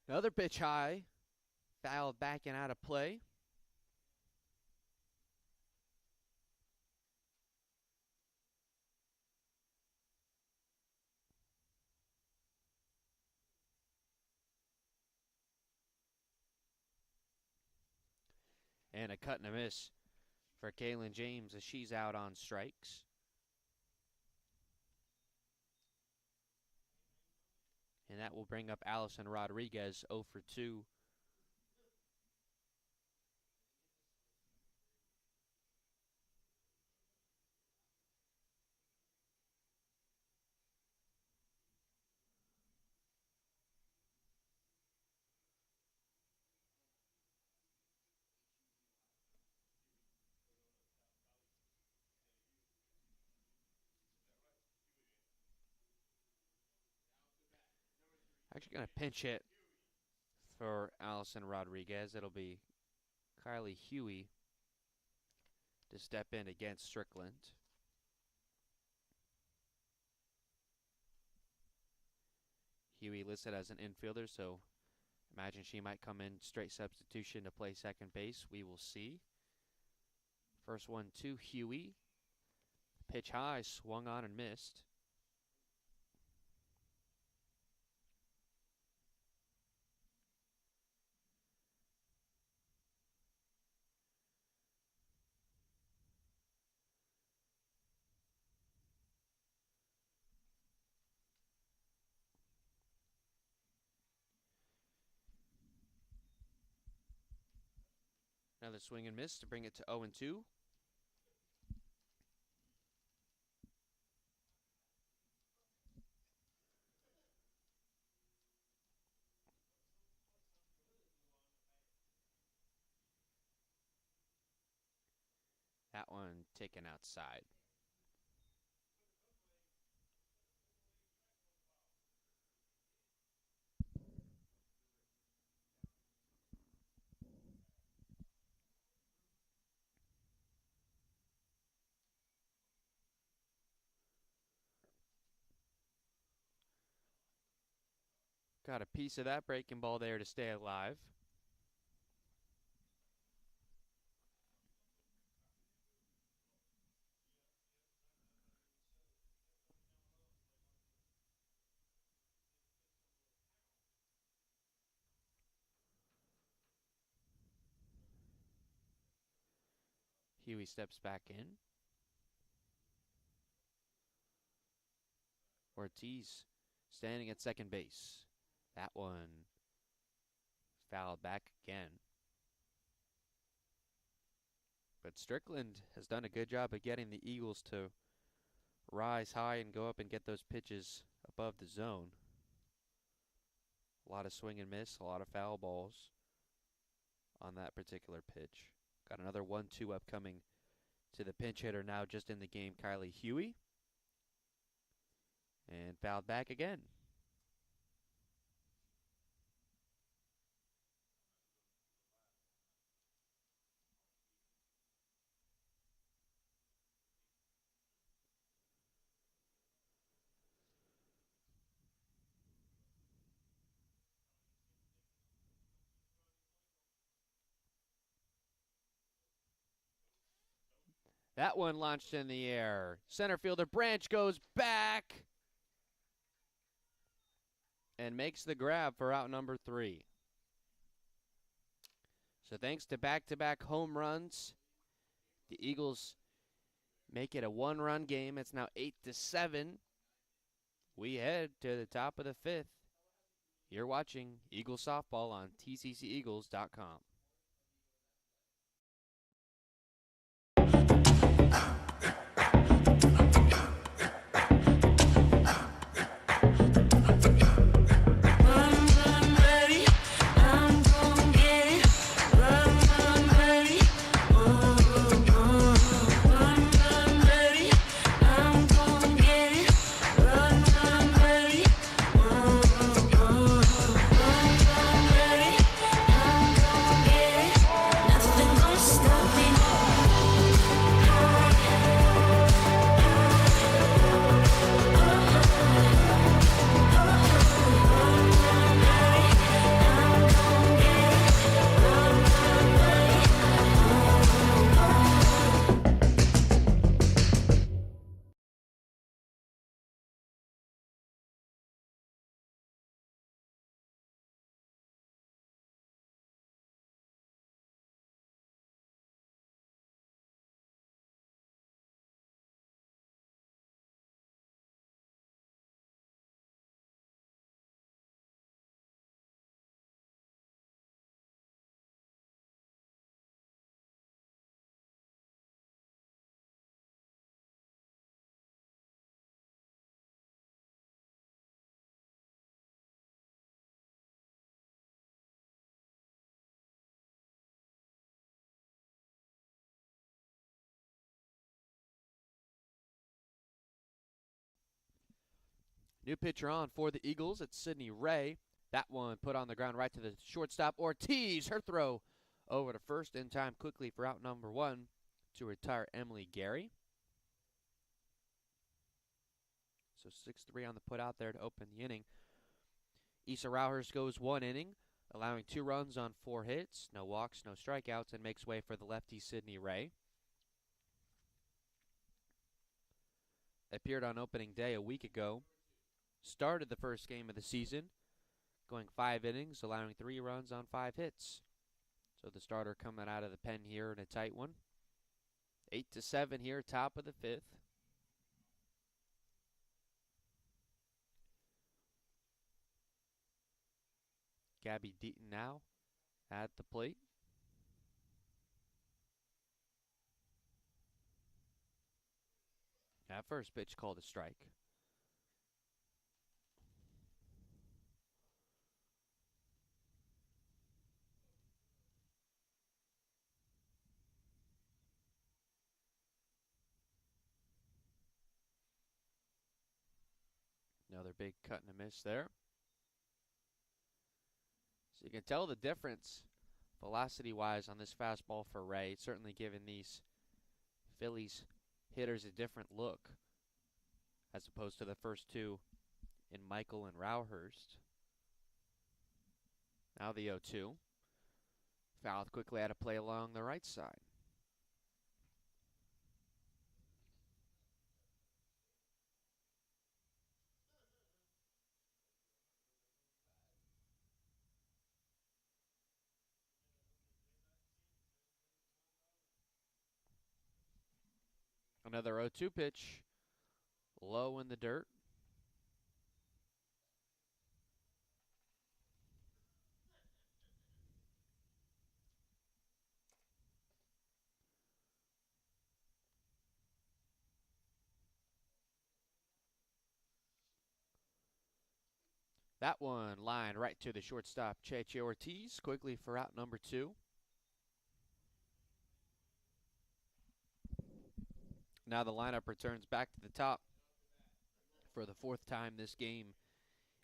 Another pitch high. Fouled back and out of play. And a cut and a miss for Kaylin James as she's out on strikes. And that will bring up Allison Rodriguez 0 for 2. Actually going to pinch hit for Allison Rodriguez. It'll be Kylie Huey to step in against Strickland. Huey listed as an infielder, so imagine she might come in straight substitution to play second base. We will see. First one to Huey. Pitch high, swung on and missed. Another swing and miss to bring it to 0 and 2. That one taken outside. Got a piece of that breaking ball there to stay alive. Huey steps back in. Ortiz standing at second base. That one fouled back again. But Strickland has done a good job of getting the Eagles to rise high and go up and get those pitches above the zone. A lot of swing and miss, a lot of foul balls on that particular pitch. Got another 1-2 upcoming to the pinch hitter now just in the game, Kylie Huey. And fouled back again. That one launched in the air. Center fielder Branch goes back and makes the grab for out number 3. So thanks to back-to-back home runs, the Eagles make it a 1-run game. It's now 8-7. We head to the top of the 5th. You're watching Eagle Softball on tcceagles.com. New pitcher on for the Eagles. It's Sydney Ray. That one put on the ground right to the shortstop. Ortiz, her throw over to first in time quickly for out number 1 to retire Emily Gary. So 6-3 on the put out there to open the inning. Issa Rauhurst goes 1 inning, allowing 2 runs on 4 hits, no walks, no strikeouts, and makes way for the lefty Sydney Ray. Appeared on opening day a week ago. Started the first game of the season, going 5 innings, allowing 3 runs on 5 hits. So the starter coming out of the pen here in a tight one. 8-7 here, top of the 5th. Gabby Deaton now at the plate. That first pitch called a strike. Another big cut and a miss there. So you can tell the difference velocity-wise on this fastball for Ray. It's certainly given these Phillies hitters a different look as opposed to the first 2 in Michael and Rauhurst. Now the 0-2. Fouled quickly out of play along the right side. Another 0-2 pitch. Low in the dirt. That one lined right to the shortstop, Cheche Ortiz, quickly for out number 2. Now the lineup returns back to the top for the 4th time this game.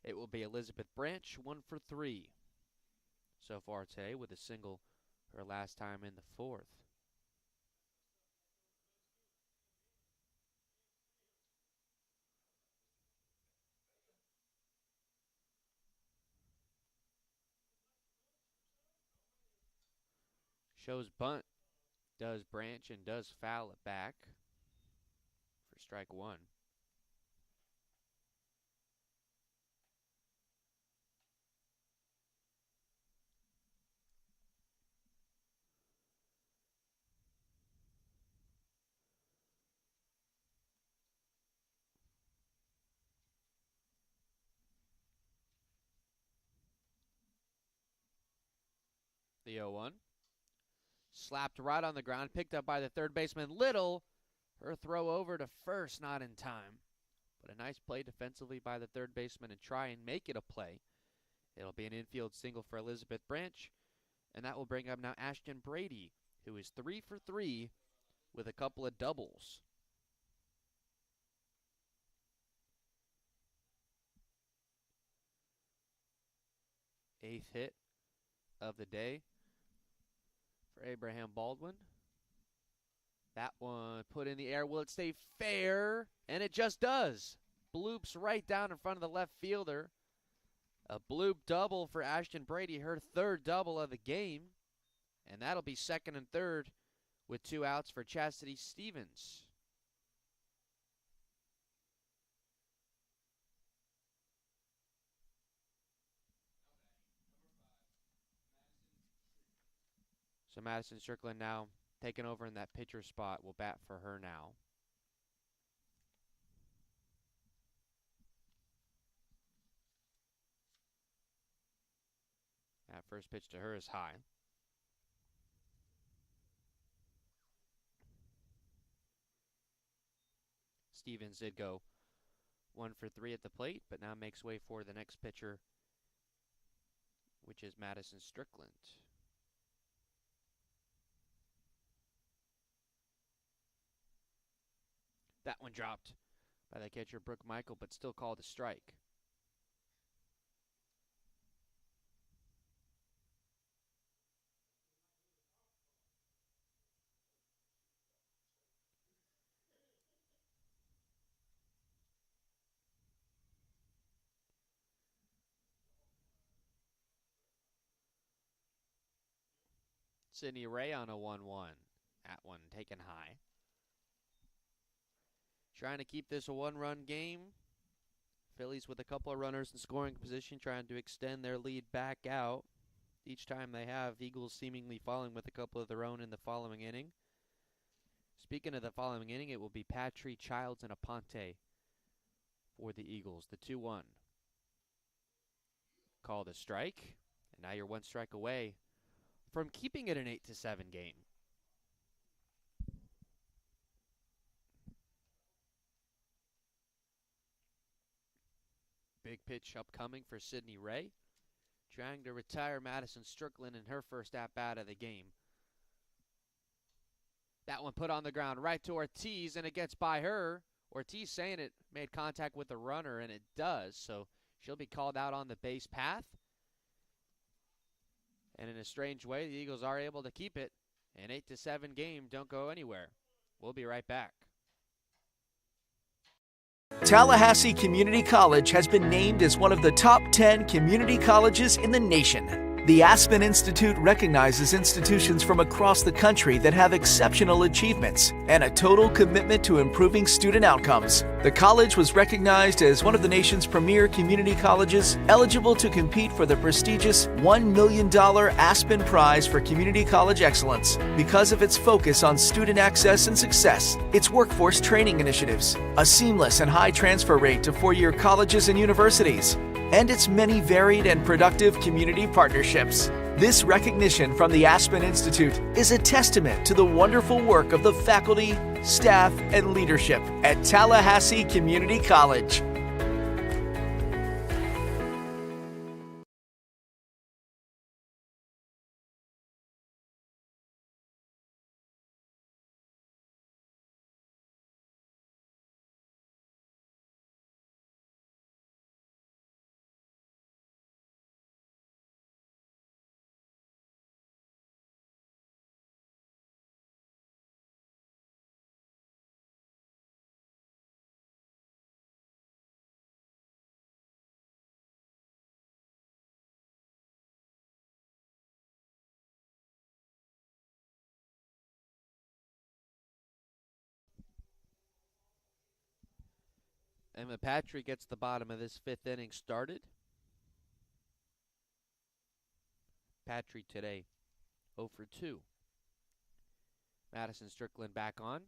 It will be Elizabeth Branch, 1 for 3 so far today with a single her last time in the 4th. Shows bunt, does Branch, and does foul it back for strike 1. The 0-1. Slapped right on the ground, picked up by the third baseman Little. Her throw over to first, not in time. But a nice play defensively by the third baseman and try and make it a play. It'll be an infield single for Elizabeth Branch, and that will bring up now Ashton Brady, who is 3 for 3 with a couple of doubles. Eighth hit of the day for Abraham Baldwin. That one put in the air. Will it stay fair? And it just does. Bloops right down in front of the left fielder. A bloop double for Ashton Brady, her 3rd double of the game. And that'll be 2nd and 3rd with 2 outs for Chastity Stevens. So Madison Strickland now taking over in that pitcher spot. Will bat for her now. That first pitch to her is high. Stevens did go 1 for 3 at the plate, but now makes way for the next pitcher, which is Madison Strickland. That one dropped by the catcher Brooke Michael, but still called a strike. Sidney Ray on a 1-1. That one taken high. Trying to keep this a one-run game. Phillies with a couple of runners in scoring position, trying to extend their lead back out. Each time they have, Eagles seemingly falling with a couple of their own in the following inning. Speaking of the following inning, it will be Patry, Childs, and Aponte for the Eagles. The 2-1. Called a strike, and now you're one strike away from keeping it an 8-7 game. Big pitch upcoming for Sidney Ray, trying to retire Madison Strickland in her first at-bat of the game. That one put on the ground right to Ortiz, and it gets by her. Ortiz saying it made contact with the runner, and it does, so she'll be called out on the base path. And in a strange way, the Eagles are able to keep it. An 8-7 game. Don't go anywhere. We'll be right back. Tallahassee Community College has been named as one of the top 10 community colleges in the nation. The Aspen Institute recognizes institutions from across the country that have exceptional achievements and a total commitment to improving student outcomes. The college was recognized as one of the nation's premier community colleges eligible to compete for the prestigious $1 million Aspen Prize for Community College Excellence because of its focus on student access and success, its workforce training initiatives, a seamless and high transfer rate to four-year colleges and universities, and its many varied and productive community partnerships. This recognition from the Aspen Institute is a testament to the wonderful work of the faculty, staff, and leadership at Tallahassee Community College. Emma Patry gets the bottom of this fifth inning started. Patry today 0 for 2. Madison Strickland back on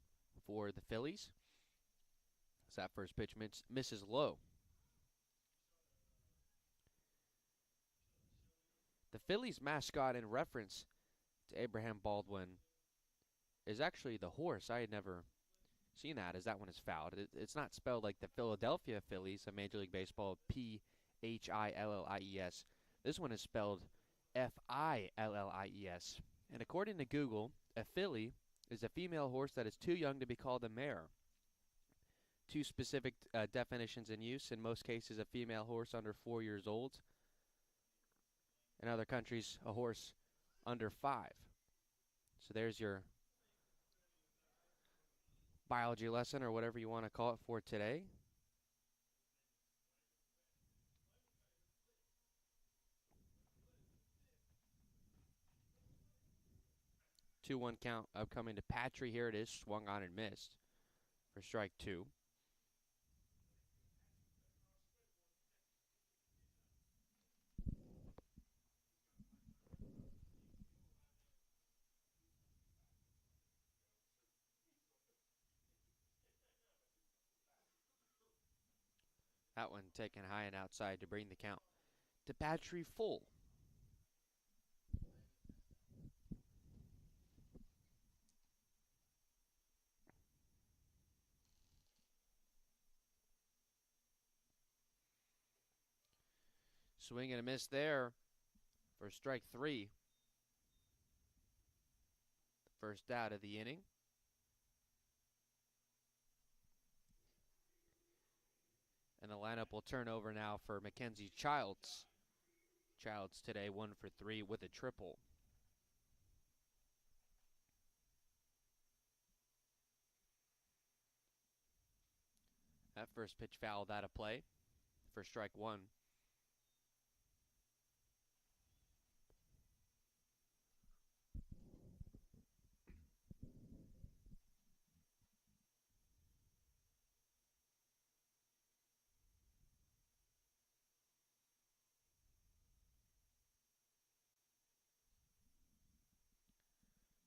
for the Phillies. As that first pitch misses low. The Phillies mascot in reference to Abraham Baldwin is actually the horse. I had never seen that, as that one is fouled. It's not spelled like the Philadelphia Phillies of Major League Baseball, Phillies. This one is spelled Fillies. And according to Google, a filly is a female horse that is too young to be called a mare. Two specific definitions in use. In most cases, a female horse under 4 years old. In other countries, a horse under 5. So there's your biology lesson, or whatever you want to call it, for today. Two one count upcoming to Patry. Here it is, swung on and missed for strike 2. That one taken high and outside to bring the count to Patry full. Swing and a miss there for strike 3. The first out of the inning. And the lineup will turn over now for Mackenzie Childs. Childs today 1 for 3 with a triple. That first pitch fouled out of play for strike one.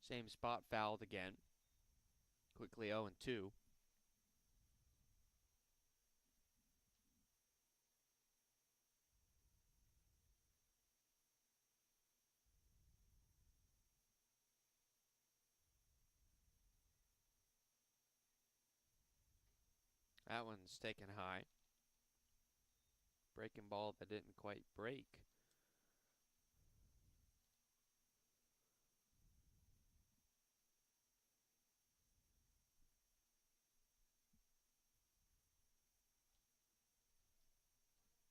Same spot, fouled again. Quickly 0-2. That one's taken high. Breaking ball that didn't quite break.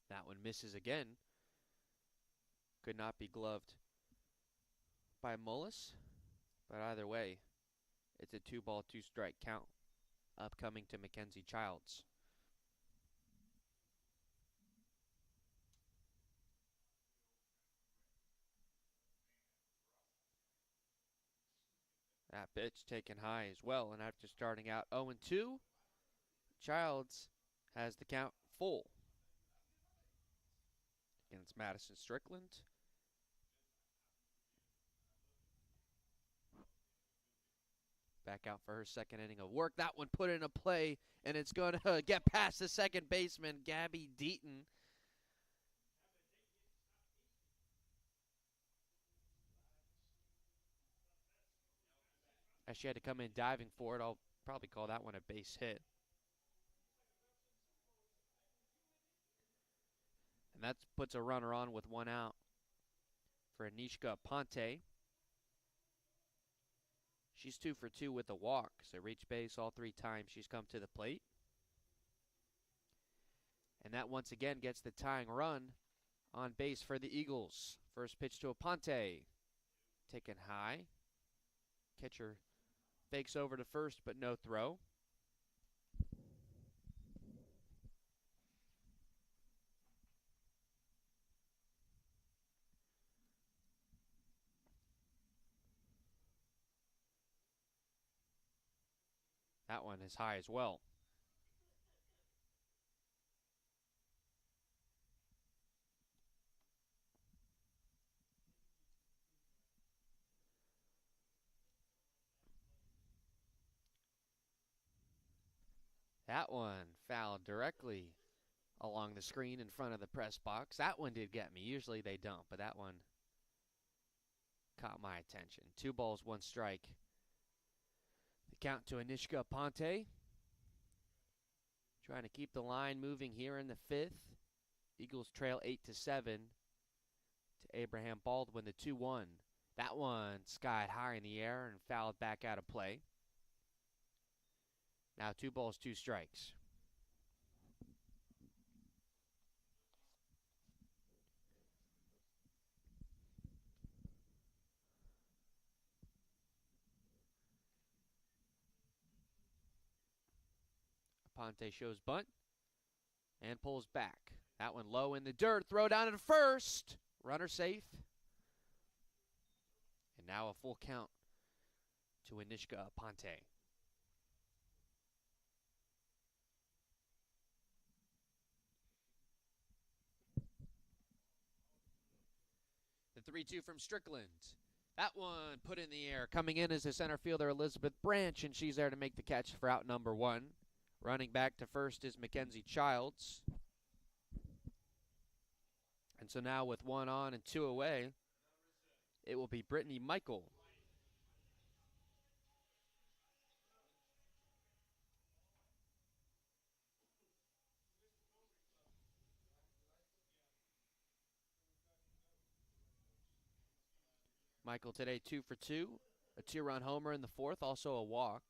That one misses again. Could not be gloved by Mullis. But either way, it's a 2-ball, 2-strike count upcoming to Mackenzie Childs. That pitch taken high as well. And after starting out 0-2, Childs has the count full against Madison Strickland. Back out for her second inning of work. That one put into play, and it's going to get past the second baseman, Gabby Deaton. As she had to come in diving for it, I'll probably call that one a base hit. And that puts a runner on with one out for Anishka Ponte. She's 2 for 2 with a walk, so reached base all 3 times she's come to the plate. And that once again gets the tying run on base for the Eagles. First pitch to Aponte. Taken high. Catcher fakes over to first, but no throw. That one is high as well. That one fouled directly along the screen in front of the press box. That one did get me. Usually they don't, but that one caught my attention. 2 balls, 1 strike. The count to Anishka Ponte. Trying to keep the line moving here in the 5th. Eagles trail 8-7 to Abraham Baldwin, the 2-1. That one skied high in the air and fouled back out of play. Now 2 balls, 2 strikes. Ponte shows bunt and pulls back. That one low in the dirt. Throw down to first. Runner safe. And now a full count to Anishka Ponte. The 3-2 from Strickland. That one put in the air. Coming in is the center fielder, Elizabeth Branch, and she's there to make the catch for out number 1. Running back to first is Mackenzie Childs. And so now with 1 on and 2 away, it will be Brittany Michael. Michael today 2 for 2. A 2-run homer in the 4th, also a walk.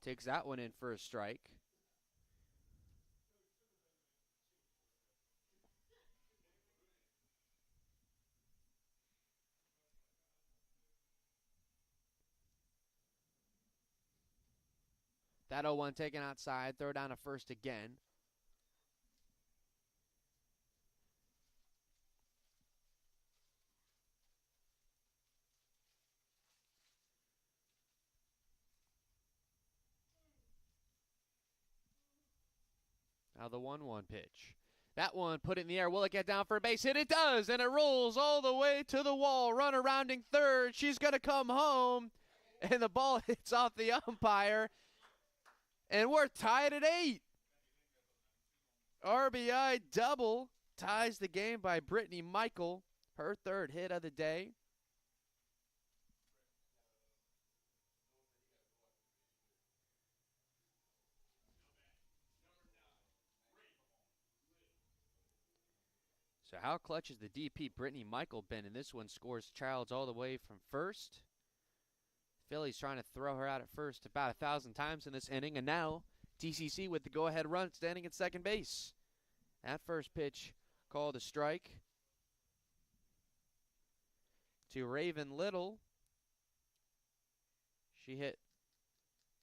Takes that one in for a strike. That 0-1 taken outside. Throw down to first again. Now the 1-1 pitch. That one put it in the air. Will it get down for a base hit? It does, and it rolls all the way to the wall. Runner rounding third. She's going to come home, and the ball hits off the umpire, and we're tied at 8. RBI double ties the game by Brittany Michael, her third hit of the day. So how clutch has the DP Brittany Michael been? And this one scores Childs all the way from first. Philly's trying to throw her out at first about 1,000 times in this inning. And now TCC with the go-ahead run standing at second base. That first pitch called a strike to Raven Little. She hit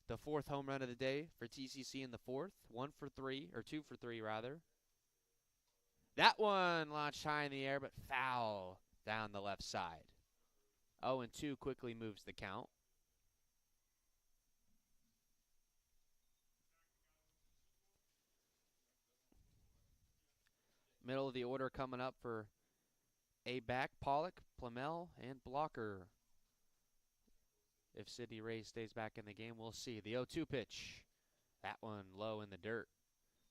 the 4th home run of the day for TCC in the 4th. 2 for 3 rather. That one launched high in the air, but foul down the left side. 0-2 quickly moves the count. Middle of the order coming up for A-back, Pollock, Plamel, and Blocker. If Sydney Ray stays back in the game, we'll see. The 0-2 pitch. That one low in the dirt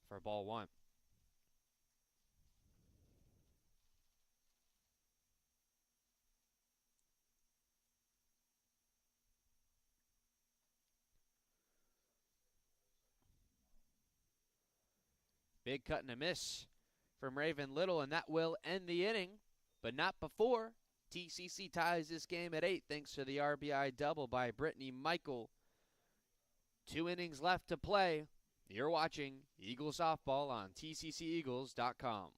for ball 1. Big cut and a miss from Raven Little, and that will end the inning, but not before. TCC ties this game at 8 thanks to the RBI double by Brittany Michael. 2 innings left to play. You're watching Eagle Softball on tcceagles.com.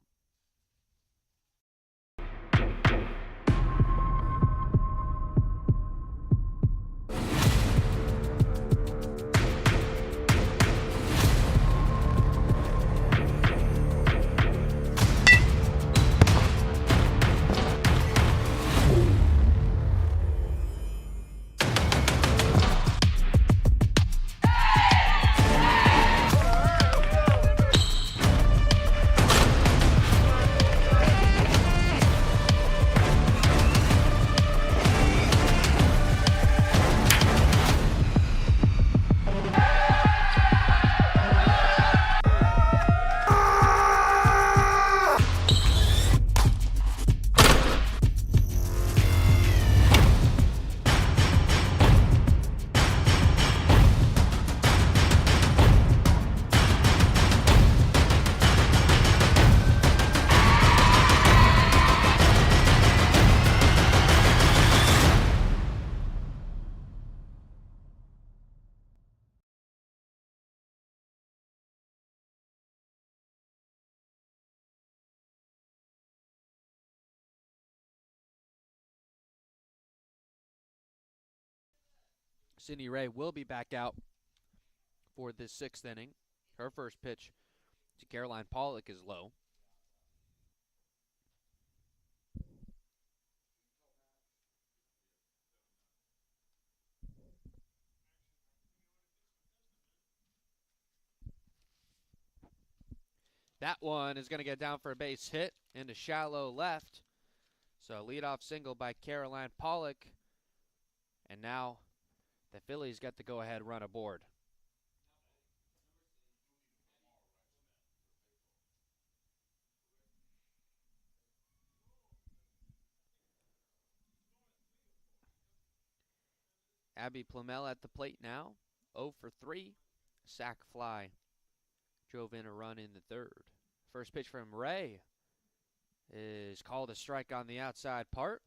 Sydney Ray will be back out for this 6th inning. Her first pitch to Caroline Pollock is low. That one is going to get down for a base hit into shallow left. So leadoff single by Caroline Pollock. And now the Phillies got the go-ahead run aboard. Abby Plamel at the plate now. 0 for 3. Sac fly. Drove in a run in the 3rd. First pitch from Ray is called a strike on the outside part.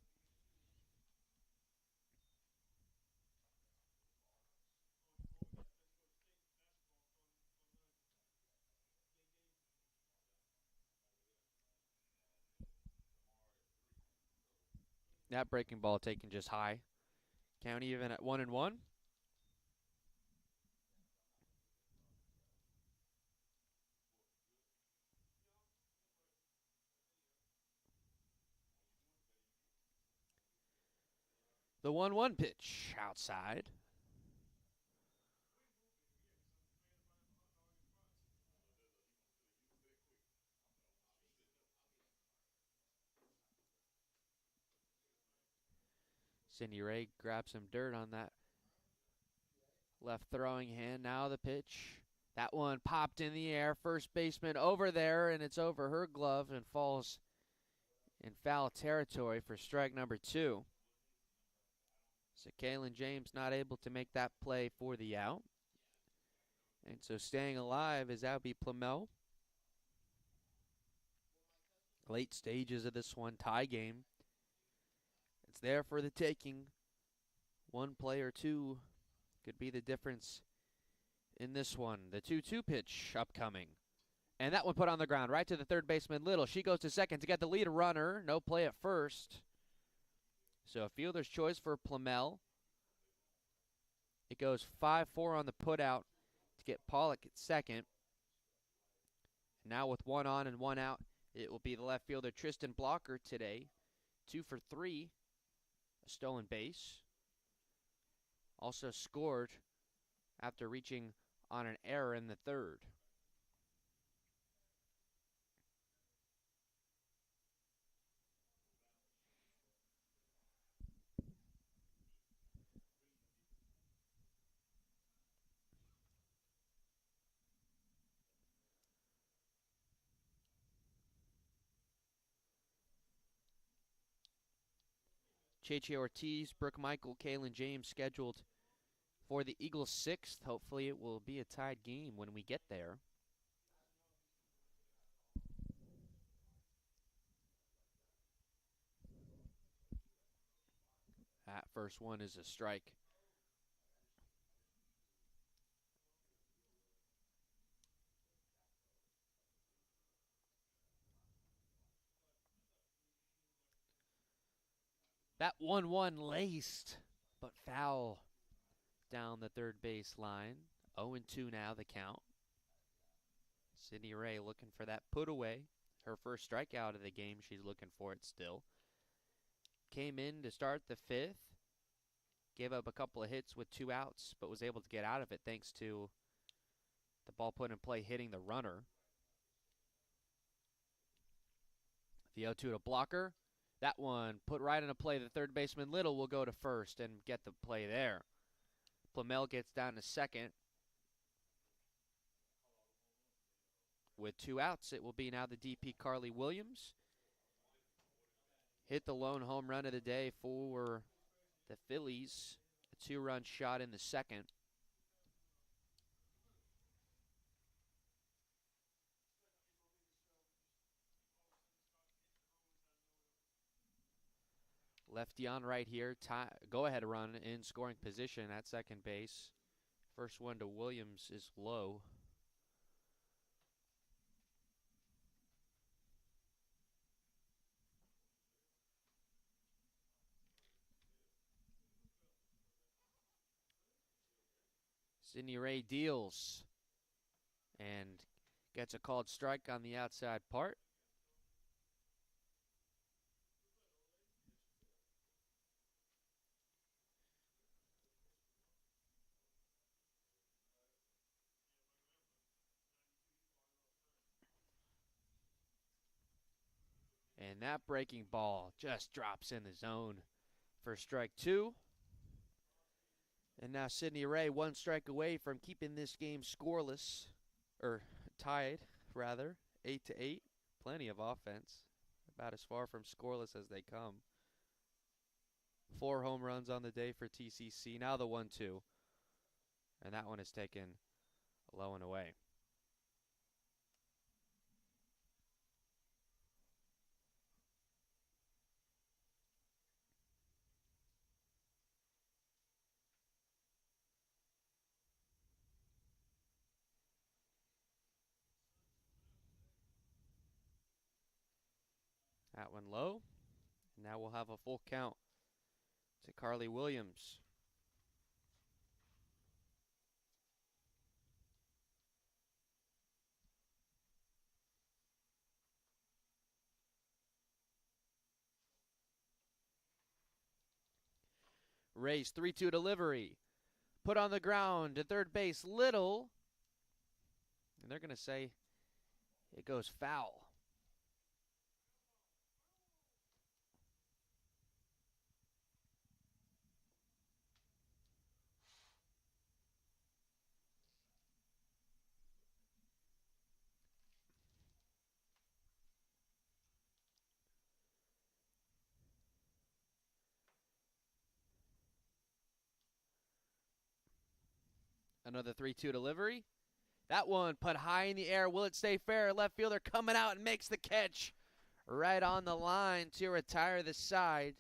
That breaking ball taken just high. Count even at 1-1. The 1-1 pitch outside. Cindy Ray grabs some dirt on that left throwing hand. Now the pitch. That one popped in the air. First baseman over there, and it's over her glove and falls in foul territory for strike number 2. So Kaylin James not able to make that play for the out. And so staying alive is Albie Plamel. Late stages of this one, tie game. It's there for the taking. One play or two could be the difference in this one. The 2-2 pitch upcoming. And that one put on the ground right to the third baseman, Little. She goes to second to get the lead runner. No play at first. So a fielder's choice for Plamel. It goes 5-4 on the putout to get Pollock at second. And now with one on and one out, it will be the left fielder Tristan Blocker today. 2 for 3. A stolen base. Also scored after reaching on an error in the third. Cheche Ortiz, Brooke Michael, Kaylin James scheduled for the Eagles' 6th. Hopefully it will be a tied game when we get there. That first one is a strike. That 1-1 laced, but foul down the third base line. 0-2 now the count. Sydney Ray looking for that put away. Her first strikeout of the game. She's looking for it still. Came in to start the 5th. Gave up a couple of hits with 2 outs, but was able to get out of it thanks to the ball put in play hitting the runner. The 0-2 to Blocker. That one put right into play. The third baseman Little will go to first and get the play there. Plamel gets down to second. With 2 outs, it will be now the DP Carly Williams. Hit the lone home run of the day for the Phillies. A 2-run shot in the second. Lefty on right here. Go-ahead run in scoring position at second base. First one to Williams is low. Sydney Ray deals and gets a called strike on the outside part. And that breaking ball just drops in the zone for strike 2. And now Sydney Ray 1 strike away from keeping this game scoreless, or tied, rather, 8-8. Plenty of offense, about as far from scoreless as they come. 4 home runs on the day for TCC. Now the 1-2. And that one is taken low and away. That one low. Now we'll have a full count to Carly Williams. Race 3-2 delivery. Put on the ground to third base, Little. And they're going to say it goes foul. Another 3-2 delivery. That one put high in the air. Will it stay fair? Left fielder coming out and makes the catch right on the line to retire the side.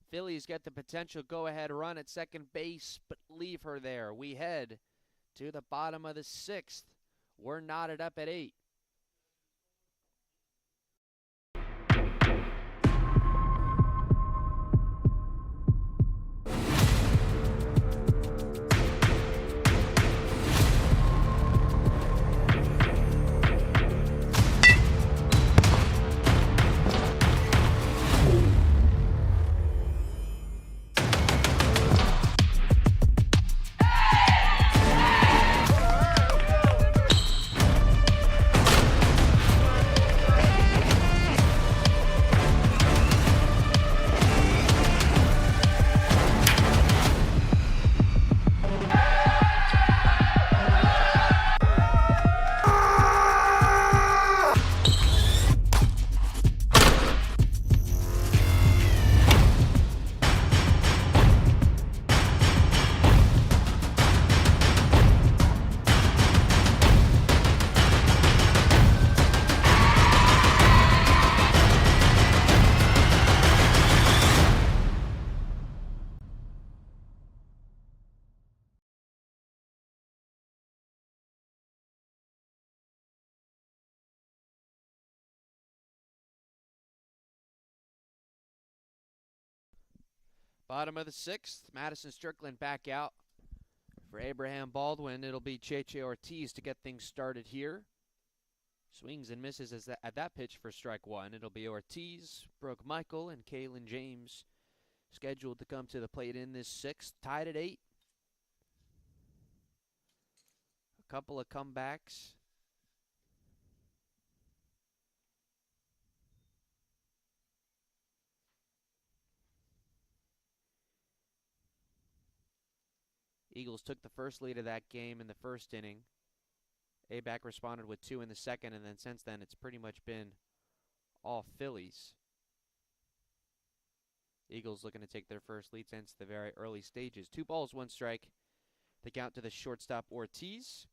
Phillies get the potential go-ahead run at second base, but leave her there. We head to the bottom of the 6th. We're knotted up at 8. Bottom of the 6th, Madison Strickland back out. For Abraham Baldwin, it'll be Cheche Ortiz to get things started here. Swings and misses at that pitch for strike one. It'll be Ortiz, Brooke Michael, and Kaylin James scheduled to come to the plate in this 6th. Tied at 8. A couple of comebacks. Eagles took the first lead of that game in the first inning. A-back responded with 2 in the second, and then since then it's pretty much been all Phillies. Eagles looking to take their first lead since the very early stages. 2 balls, 1 strike. The count to the shortstop Ortiz.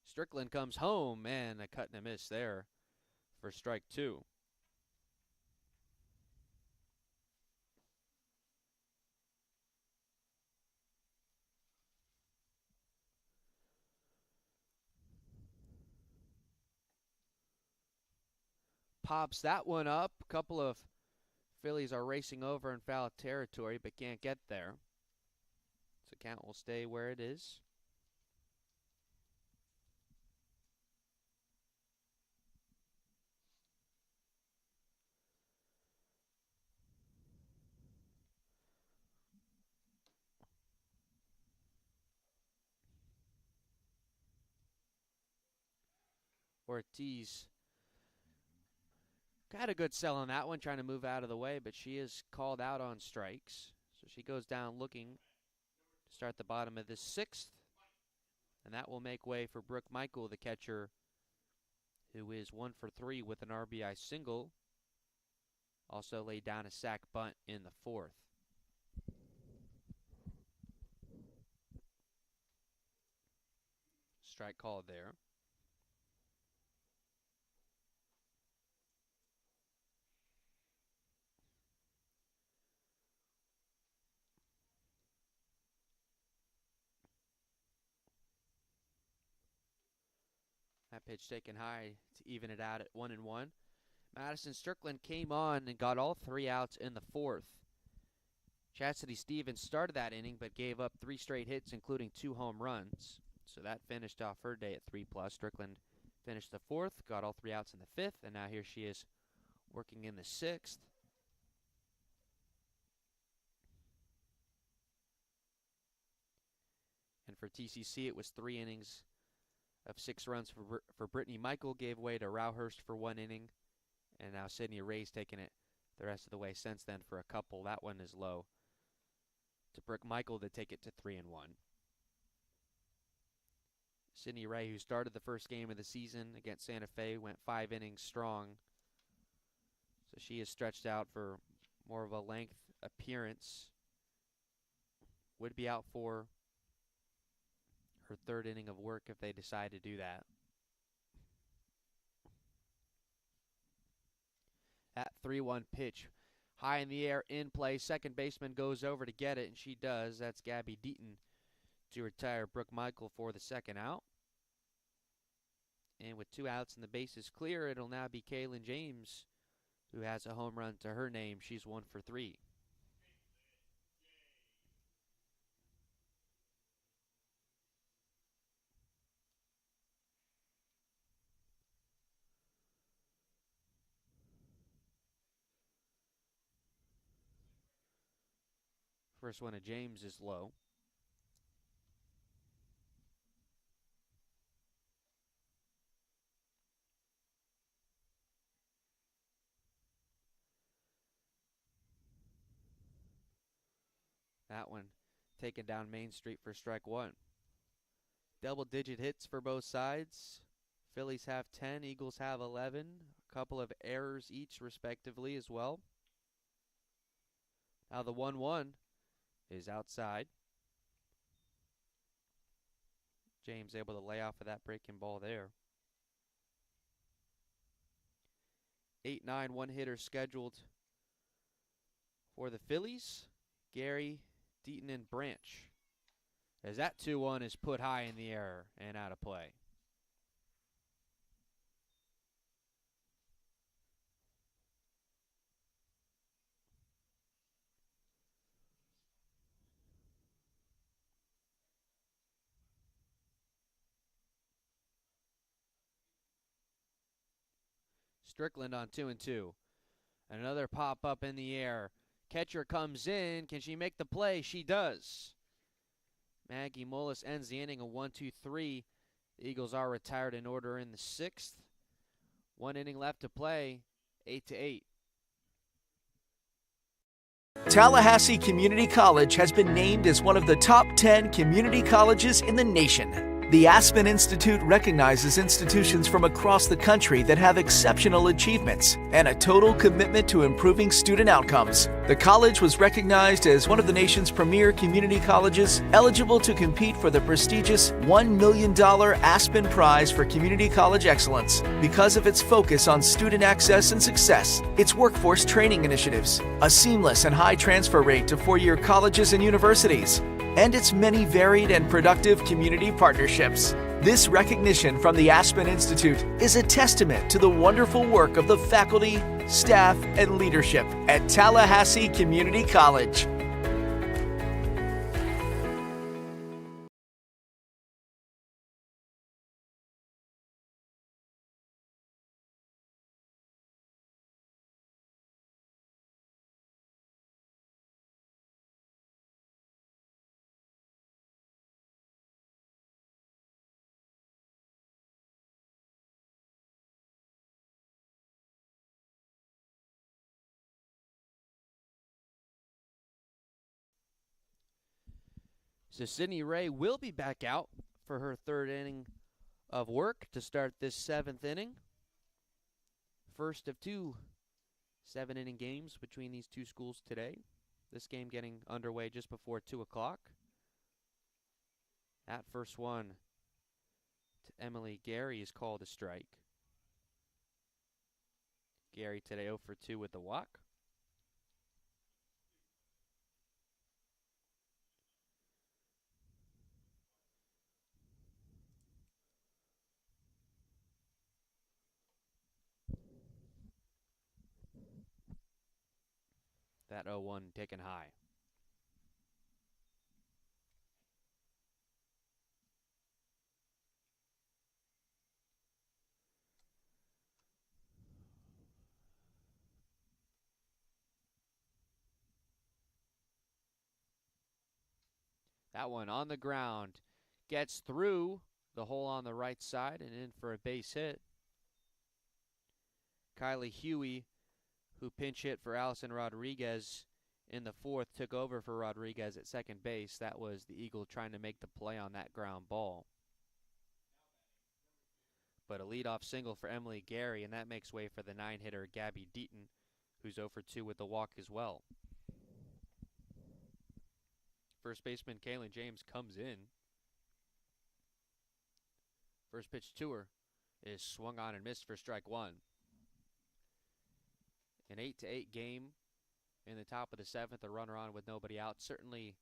Strickland comes home, and a cut and a miss there for strike 2. Pops that one up. A couple of Phillies are racing over in foul territory but can't get there. So count will stay where it is. Ortiz got a good sell on that one, trying to move out of the way, but she is called out on strikes. So she goes down looking to start the bottom of the 6th. And that will make way for Brooke Michael, the catcher, who is 1 for 3 with an RBI single. Also laid down a sac bunt in the 4th. Strike called there. That pitch taken high to even it out at 1-1. Madison Strickland came on and got all 3 outs in the 4th. Chastity Stevens started that inning but gave up 3 straight hits, including 2 home runs. So that finished off her day at 3+. Strickland finished the 4th, got all 3 outs in the 5th, and now here she is working in the 6th. And for TCC, it was 3 innings of 6 runs for Brittany Michael, gave way to Rauhurst for 1 inning. And now Sydney Ray's taking it the rest of the way since then for a couple. That one is low to Brooke Michael to take it to 3-1. Sydney Ray, who started the first game of the season against Santa Fe, went 5 innings strong. So she is stretched out for more of a length appearance. Would be out for her 3rd inning of work if they decide to do that. That 3-1 pitch, high in the air, in play. Second baseman goes over to get it, and she does. That's Gabby Deaton to retire Brooke Michael for the 2nd out. And with 2 outs and the bases clear, it'll now be Kaylin James, who has a home run to her name. She's 1 for 3. First one of James is low. That one taken down Main Street for strike 1. Double-digit hits for both sides. Phillies have 10, Eagles have 11. A couple of errors each, respectively, as well. Now the 1-1 is outside. James able to lay off of that breaking ball there. 8-9 one-hitter scheduled for the Phillies. Gary, Deaton, and Branch. As that 2-1 is put high in the air and out of play. Strickland on 2-2. Another pop up in the air. Catcher comes in. Can she make the play? She does. Maggie Mullis ends the inning, a 1-2-3. The Eagles are retired in order in the 6th. 1 inning left to play, 8-8. Tallahassee Community College has been named as one of the top 10 community colleges in the nation. The Aspen Institute recognizes institutions from across the country that have exceptional achievements and a total commitment to improving student outcomes. The college was recognized as one of the nation's premier community colleges eligible to compete for the prestigious $1 million Aspen Prize for Community College Excellence because of its focus on student access and success, its workforce training initiatives, a seamless and high transfer rate to four-year colleges and universities, and its many varied and productive community partnerships. This recognition from the Aspen Institute is a testament to the wonderful work of the faculty, staff, and leadership at Tallahassee Community College. So Sydney Ray will be back out for her 3rd inning of work to start this 7th inning. First of 2 7-inning games between these two schools today. This game getting underway just before 2 o'clock. That first one to Emily Gary is called a strike. Gary today 0 for 2 with the walk. That 0-1 taken high. That one on the ground. Gets through the hole on the right side and in for a base hit. Kylie Huey, who pinch hit for Allison Rodriguez in the fourth, took over for Rodriguez at second base. That was the Eagle trying to make the play on that ground ball. But a leadoff single for Emily Gary, and that makes way for the 9-hitter Gabby Deaton, who's 0 for 2 with the walk as well. First baseman Kaylin James comes in. First pitch to her is swung on and missed for strike one. An 8-8 game in the top of the seventh, a runner on with nobody out. Certainly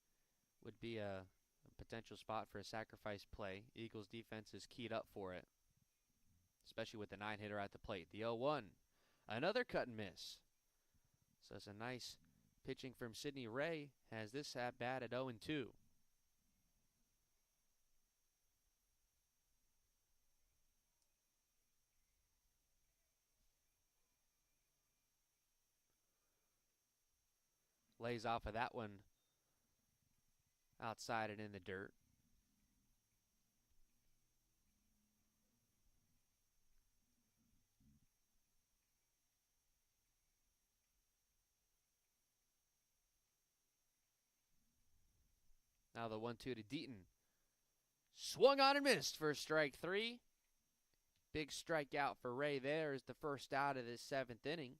would be a potential spot for a sacrifice play. Eagles defense is keyed up for it, especially with the 9-hitter at the plate. The 0-1, another cut and miss. So it's a nice pitching from Sydney Ray, has this at bat at 0-2. Lays off of that one outside and in the dirt. Now the 1-2 to Deaton. Swung on and missed for strike three. Big strikeout for Ray there is the first out of this seventh inning.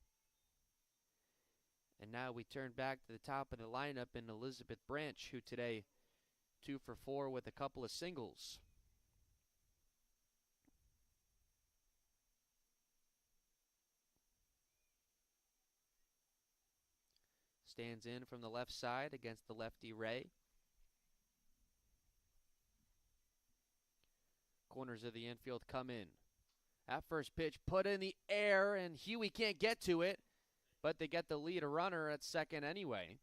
And now we turn back to the top of the lineup in Elizabeth Branch, who today 2 for 4 with a couple of singles. Stands in from the left side against the lefty Ray. Corners of the infield come in. That first pitch put in the air, and Huey can't get to it, but they get the lead runner at second anyway.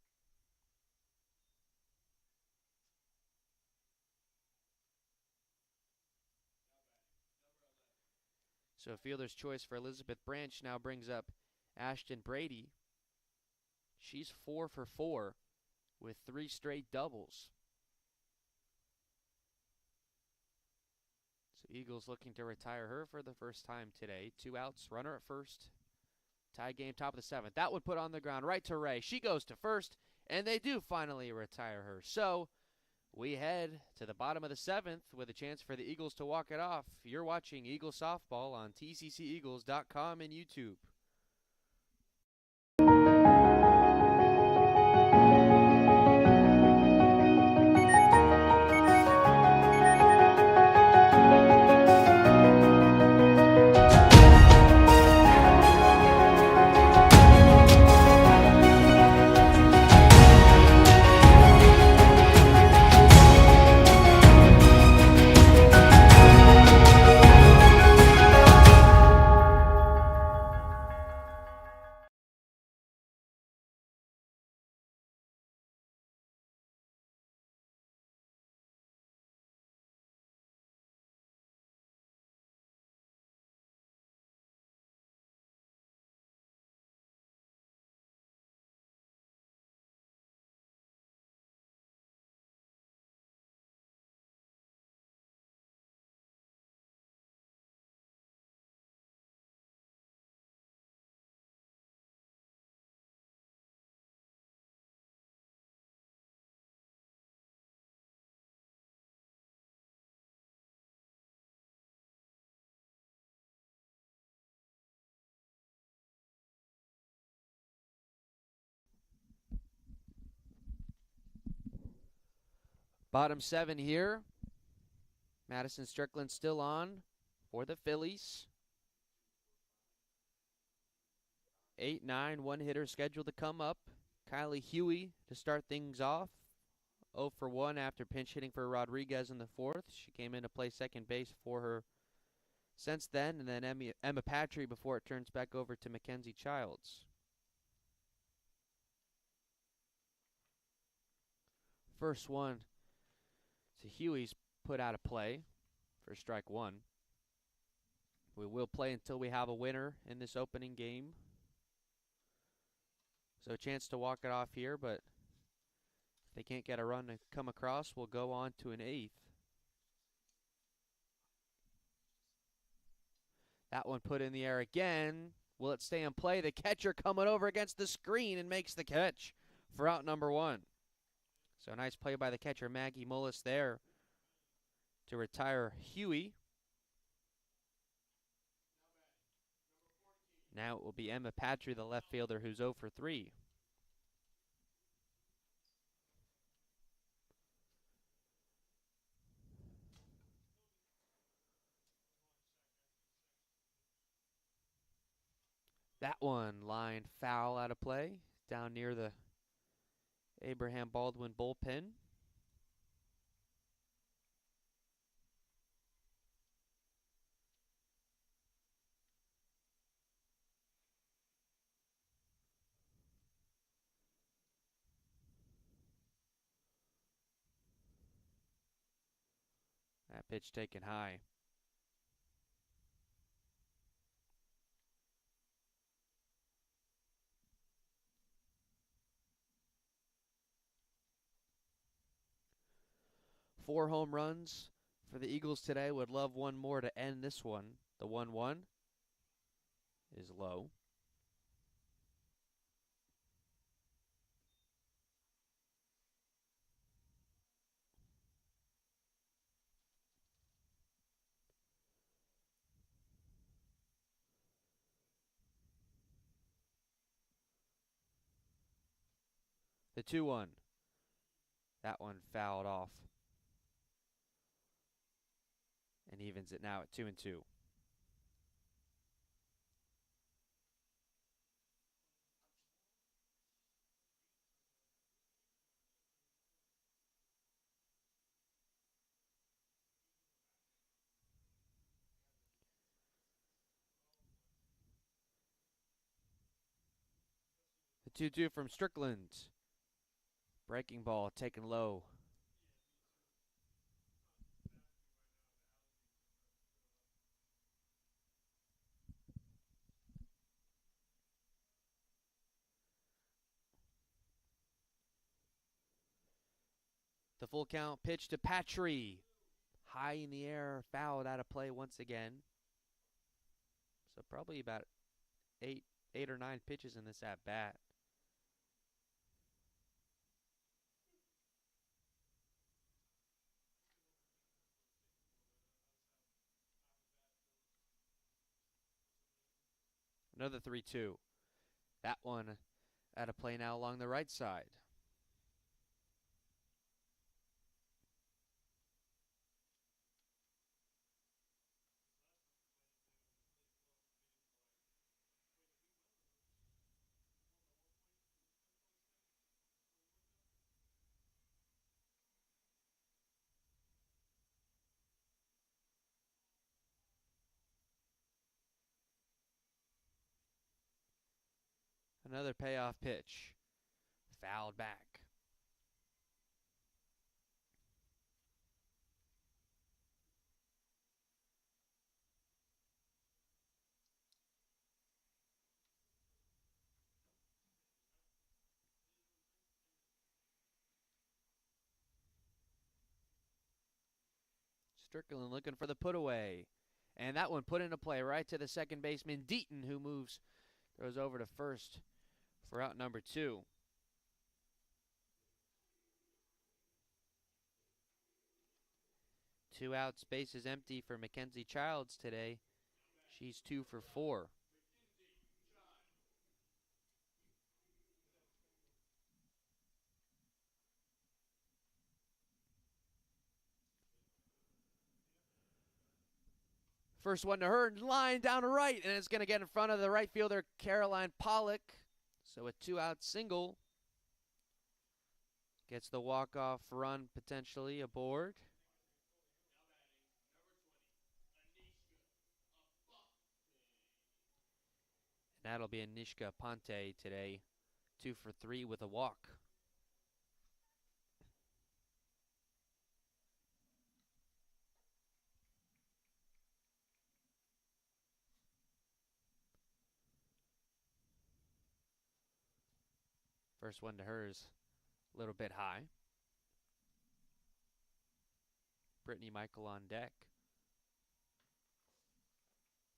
So fielder's choice for Elizabeth Branch now brings up Ashton Brady. She's 4 for 4 with 3 straight doubles. So Eagles looking to retire her for the first time today. 2 outs, runner at first. Tie game, top of the seventh. That one put on the ground right to Ray. She goes to first, and they do finally retire her. So we head to the bottom of the seventh with a chance for the Eagles to walk it off. You're watching Eagle Softball on TCCEagles.com and YouTube. Bottom 7 here. Madison Strickland still on for the Phillies. 8-9, one hitter scheduled to come up. Kylie Huey to start things off. 0 for 1 after pinch hitting for Rodriguez in the fourth. She came in to play second base for her since then. And then Emma Patry before it turns back over to Mackenzie Childs. First one to Huey's put out of play for strike one. We will play until we have a winner in this opening game. So a chance to walk it off here, but I they can't get a run to come across, we'll go on to an eighth. That one put in the air again. Will it stay in play? The catcher coming over against the screen and makes the catch for out number one. So nice play by the catcher, Maggie Mullis, there to retire Huey. Now it will be Emma Patry, the left fielder, who's 0 for 3. That one line foul out of play down near the Abraham Baldwin bullpen. That pitch taken high. Four home runs for the Eagles today. Would love one more to end this one. The 1-1 is low. The 2-1. That one fouled off. And evens it now at 2-2. The 2-2 from Strickland. Breaking ball taken low. The full count pitch to Patry. High in the air, fouled out of play once again. So probably about eight or nine pitches in this at bat. Another 3-2. That one at a play now along the right side. Another payoff pitch. Fouled back. Strickland looking for the put away. And that one put into play right to the second baseman, Deaton, who throws over to first for out number 2. Two outs, bases empty for Mackenzie Childs today. She's 2 for 4. First one to her, line down to right, and it's going to get in front of the right fielder, Caroline Pollock. So a 2-out single. Gets the walk-off run potentially aboard. And that'll be Anishka Ponte today. 2 for 3 with a walk. First one to her is a little bit high. Brittany Michael on deck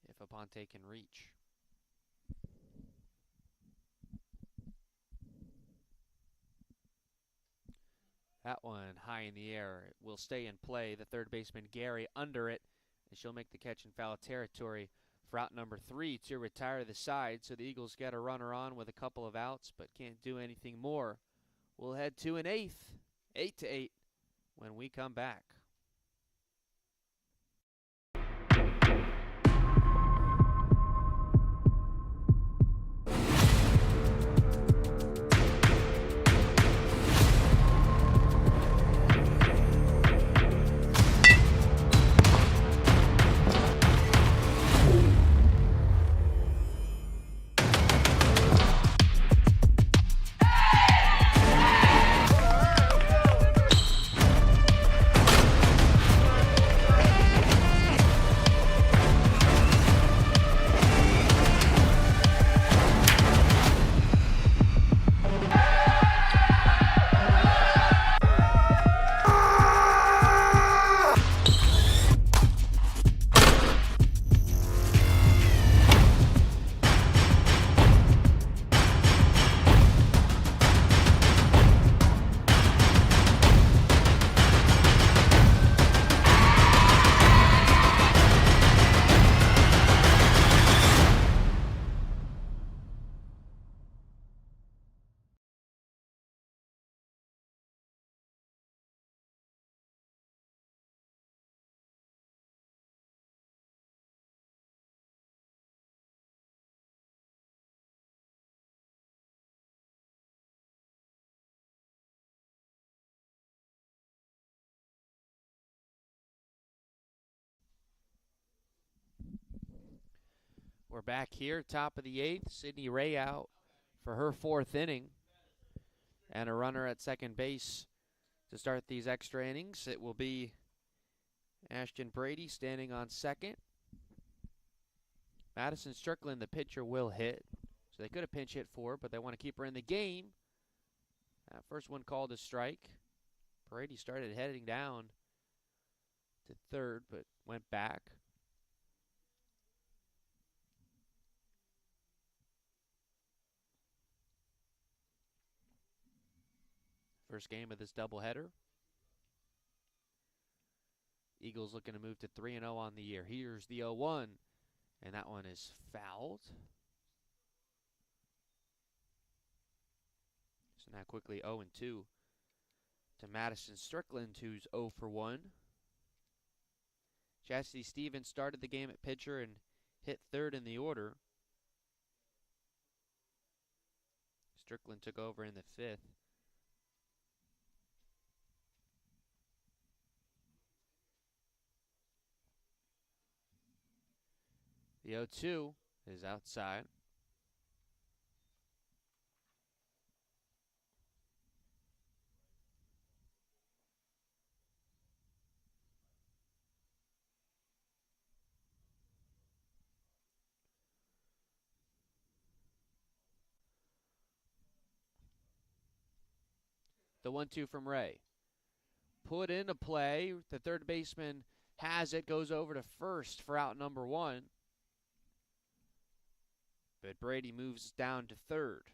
if Aponte can reach. That one high in the air. It will stay in play. The third baseman, Gary, under it, and she'll make the catch in foul territory for out number 3 to retire the side. So the Eagles get a runner on with a couple of outs, but can't do anything more. We'll head to an 8th, 8-8, when we come back. We're back here, top of the 8th. Sydney Ray out for her 4th inning. And a runner at second base to start these extra innings. It will be Ashton Brady standing on second. Madison Strickland, the pitcher, will hit. So they could have pinch hit for, but they want to keep her in the game. That first one called a strike. Brady started heading down to third, but went back. First game of this doubleheader. Eagles looking to move to 3-0 on the year. Here's the 0-1, and that one is fouled. So now quickly 0-2 to Madison Strickland, who's 0 for 1. Chastity Stevens started the game at pitcher and hit third in the order. Strickland took over in the 5th. The 0-2 is outside. The 1-2 from Ray. Put into play. The third baseman has it, goes over to first for out number 1. But Brady moves down to third.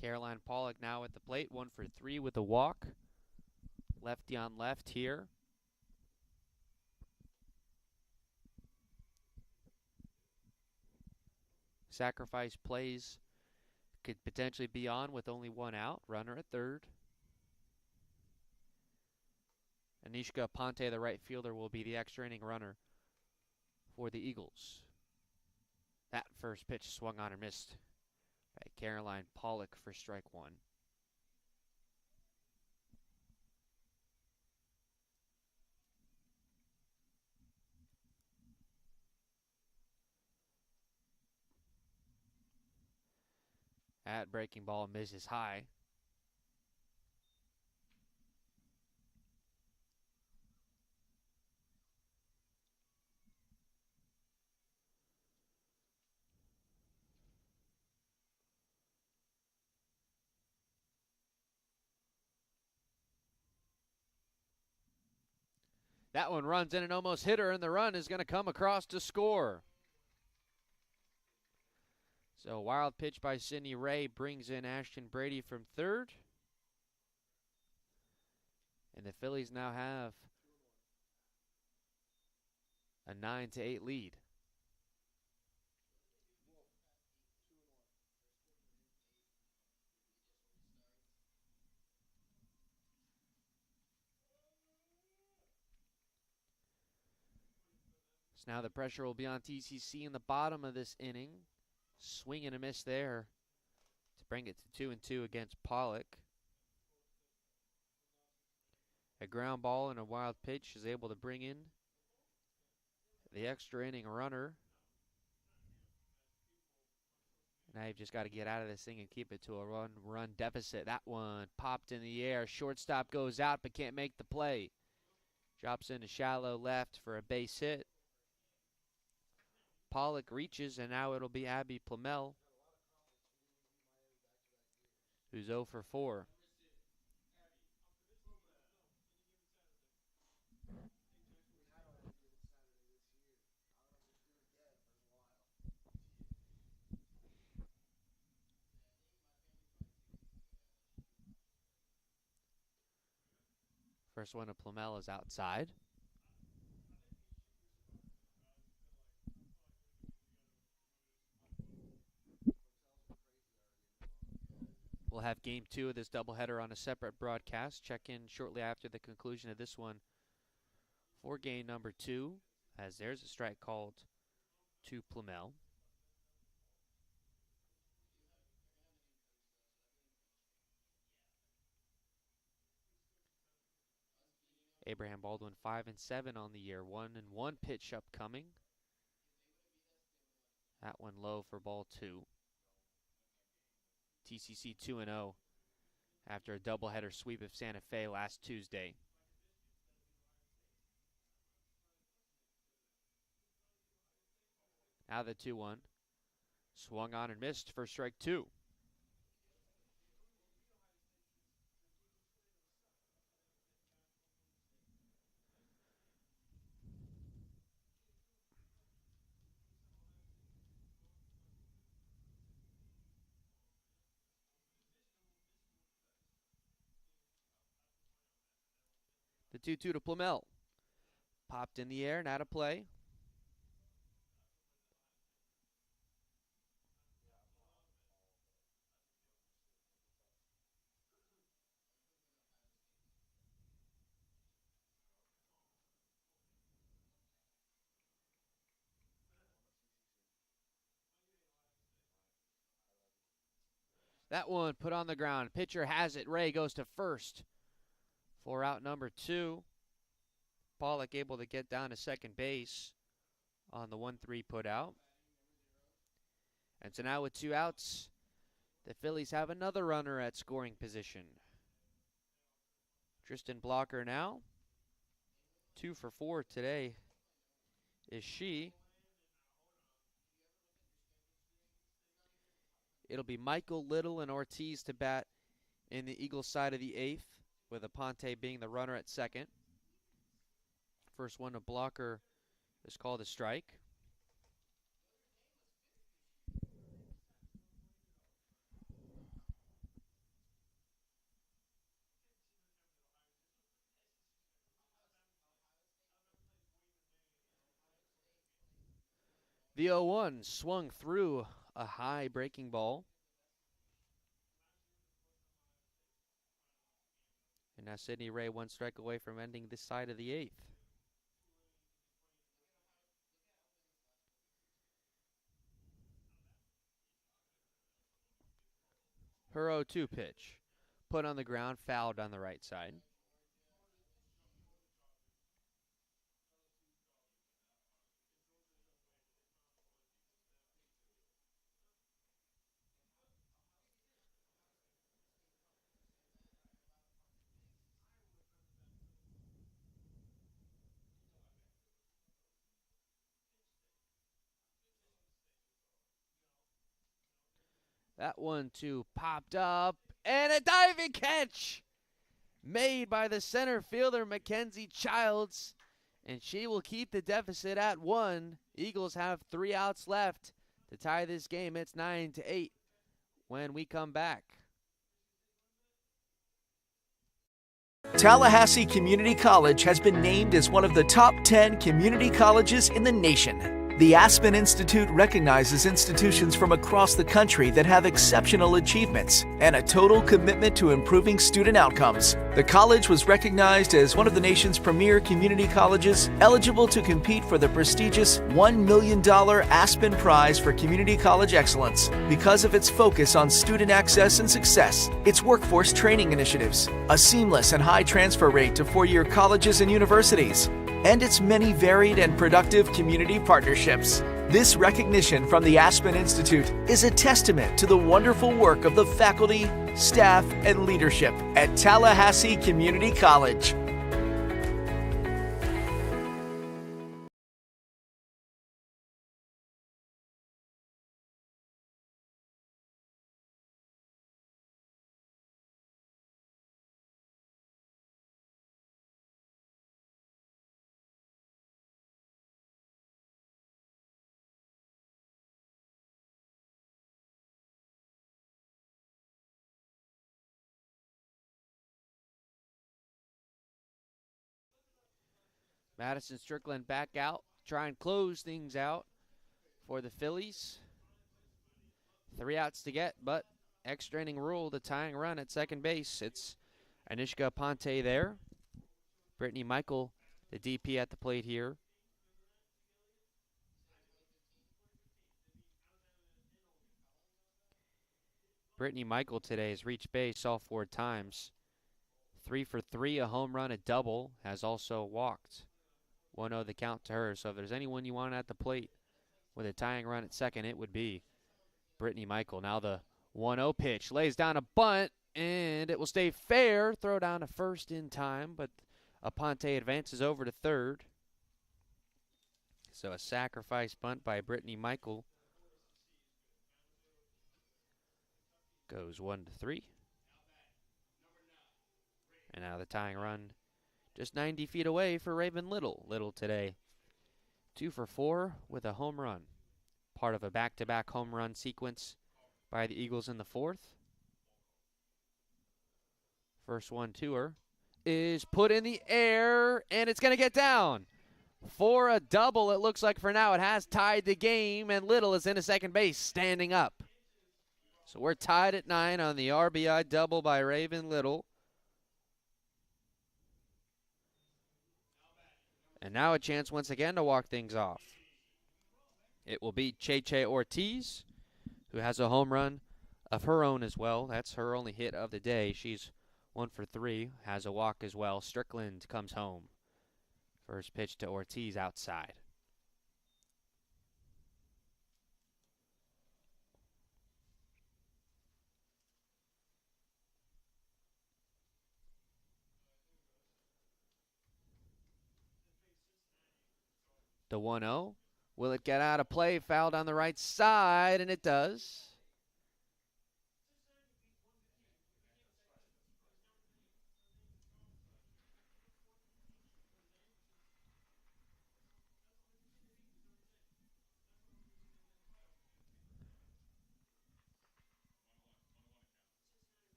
Caroline Pollock now at the plate, 1 for 3 with a walk. Lefty on left here. Sacrifice plays could potentially be on with only 1 out. Runner at third. Anishka Aponte, the right fielder, will be the extra inning runner for the Eagles. That first pitch swung on and missed by Caroline Pollock for strike 1. That breaking ball misses high. That one runs in and almost hit her, and the run is going to come across to score. So wild pitch by Sydney Ray brings in Ashton Brady from third. And the Phillies now have a 9-8 lead. So now the pressure will be on TCC in the bottom of this inning. Swing and a miss there to bring it to 2-2 against Pollock. A ground ball and a wild pitch is able to bring in the extra inning runner. Now you've just got to get out of this thing and keep it to a run deficit. That one popped in the air. Shortstop goes out but can't make the play. Drops into shallow left for a base hit. Pollock reaches, and now it'll be Abby Plumell, who's 0 for 4. First one to Plumell is outside. We'll have game 2 of this doubleheader on a separate broadcast. Check in shortly after the conclusion of this one for game number 2, as there's a strike called to Plumell. Abraham Baldwin 5-7 on the year. 1-1 pitch upcoming. That one low for ball 2. TCC 2-0 after a doubleheader sweep of Santa Fe last Tuesday. Now the 2-1. Swung on and missed for strike 2. The 2-2 to Plumell. Popped in the air, not a play. That one put on the ground. Pitcher has it. Ray goes to first for out number 2. Pollock able to get down to second base on the 1-3 put out. And so now with 2 outs, the Phillies have another runner at scoring position. Tristan Blocker now. 2 for 4 today is she. It'll be Michael Little and Ortiz to bat in the Eagles side of the 8th, with Aponte being the runner at second. First one to Blocker is called a strike. The 0-1 swung through a high breaking ball. And now Sydney Ray 1 strike away from ending this side of the 8th. Her 0-2 pitch. Put on the ground, fouled on the right side. That 1-2 popped up, and a diving catch made by the center fielder, Mackenzie Childs. and she will keep the deficit at 1. Eagles have 3 outs left to tie this game. It's 9-8 when we come back. Tallahassee Community College has been named as one of the top 10 community colleges in the nation. The Aspen Institute recognizes institutions from across the country that have exceptional achievements and a total commitment to improving student outcomes. The college was recognized as one of the nation's premier community colleges, eligible to compete for the prestigious $1 million Aspen Prize for Community College Excellence because of its focus on student access and success, its workforce training initiatives, a seamless and high transfer rate to four-year colleges and universities, and its many varied and productive community partnerships. This recognition from the Aspen Institute is a testament to the wonderful work of the faculty, staff, and leadership at Tallahassee Community College. Madison Strickland back out, try and close things out for the Phillies. 3 outs to get, but extra inning rule, the tying run at second base. It's Anishka Ponte there. Brittany Michael, the DP at the plate here. Brittany Michael today has reached base all 4 times. 3 for 3, a home run, a double, has also walked. 1-0 the count to her. So if there's anyone you want at the plate with a tying run at second, it would be Brittany Michael. Now the 1-0 pitch, lays down a bunt, and it will stay fair. Throw down to first in time, but Aponte advances over to third. So a sacrifice bunt by Brittany Michael. Goes 1-3. And now the tying run just 90 feet away for Raven Little. Little today, 2 for 4 with a home run. Part of a back-to-back home run sequence by the Eagles in the 4th. First one to her is put in the air, and it's going to get down for a double. It looks like for now it has tied the game, and Little is into second base, standing up. So we're tied at 9 on the RBI double by Raven Little. And now a chance once again to walk things off. It will be Cheche Ortiz, who has a home run of her own as well. That's her only hit of the day. She's 1 for 3, has a walk as well. Strickland comes home. First pitch to Ortiz outside. The 1-0. Will it get out of play? Fouled on the right side, and it does.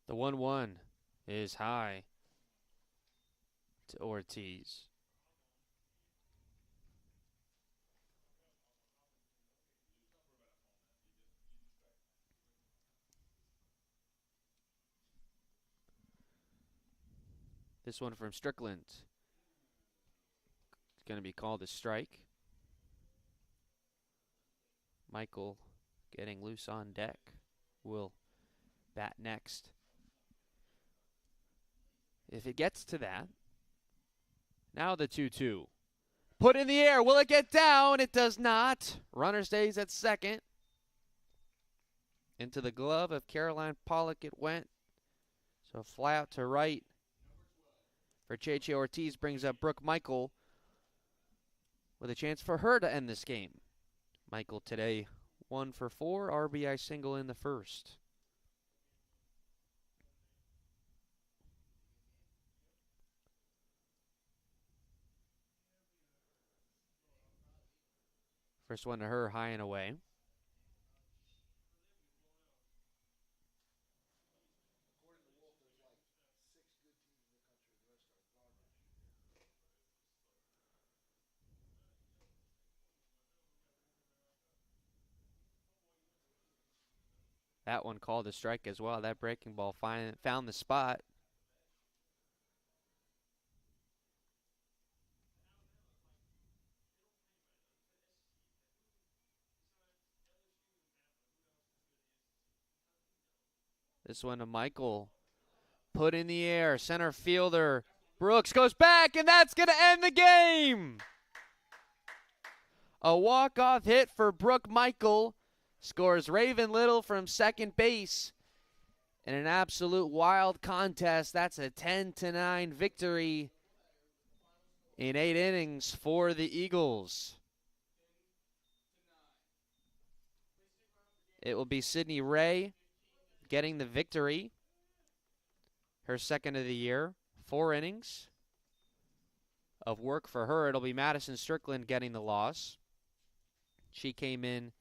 The 1-1 is high to Ortiz. This one from Strickland. It's going to be called a strike. Michael getting loose on deck. Will bat next. If it gets to that. Now the 2-2. Put in the air. Will it get down? It does not. Runner stays at second. Into the glove of Caroline Pollock it went. So fly out to right for Cheche Ortiz, brings up Brooke Michael with a chance for her to end this game. Michael today 1 for 4, RBI single in the first. First one to her, high and away. That one called a strike as well. That breaking ball found the spot. This one to Michael. Put in the air. Center fielder Brooks goes back, and that's going to end the game. A walk-off hit for Brooke Michael. Scores Raven Little from second base. In an absolute wild contest, that's a 10-9 victory in 8 innings for the Eagles. It will be Sydney Ray getting the victory. Her second of the year. 4 innings of work for her. It'll be Madison Strickland getting the loss. She came in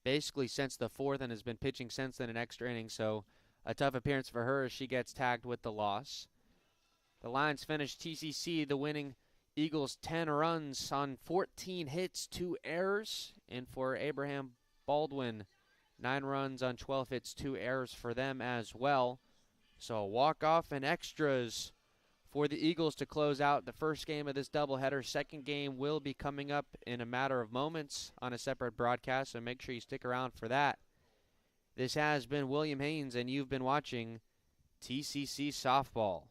basically since the 4th and has been pitching since then in extra innings, so a tough appearance for her as she gets tagged with the loss. The Lions finished TCC, the winning Eagles 10 runs on 14 hits, 2 errors, and for Abraham Baldwin, 9 runs on 12 hits, 2 errors for them as well. So a walk-off and extras for the Eagles to close out the first game of this doubleheader. Second game will be coming up in a matter of moments on a separate broadcast, so make sure you stick around for that. This has been William Haynes, and you've been watching TCC Softball.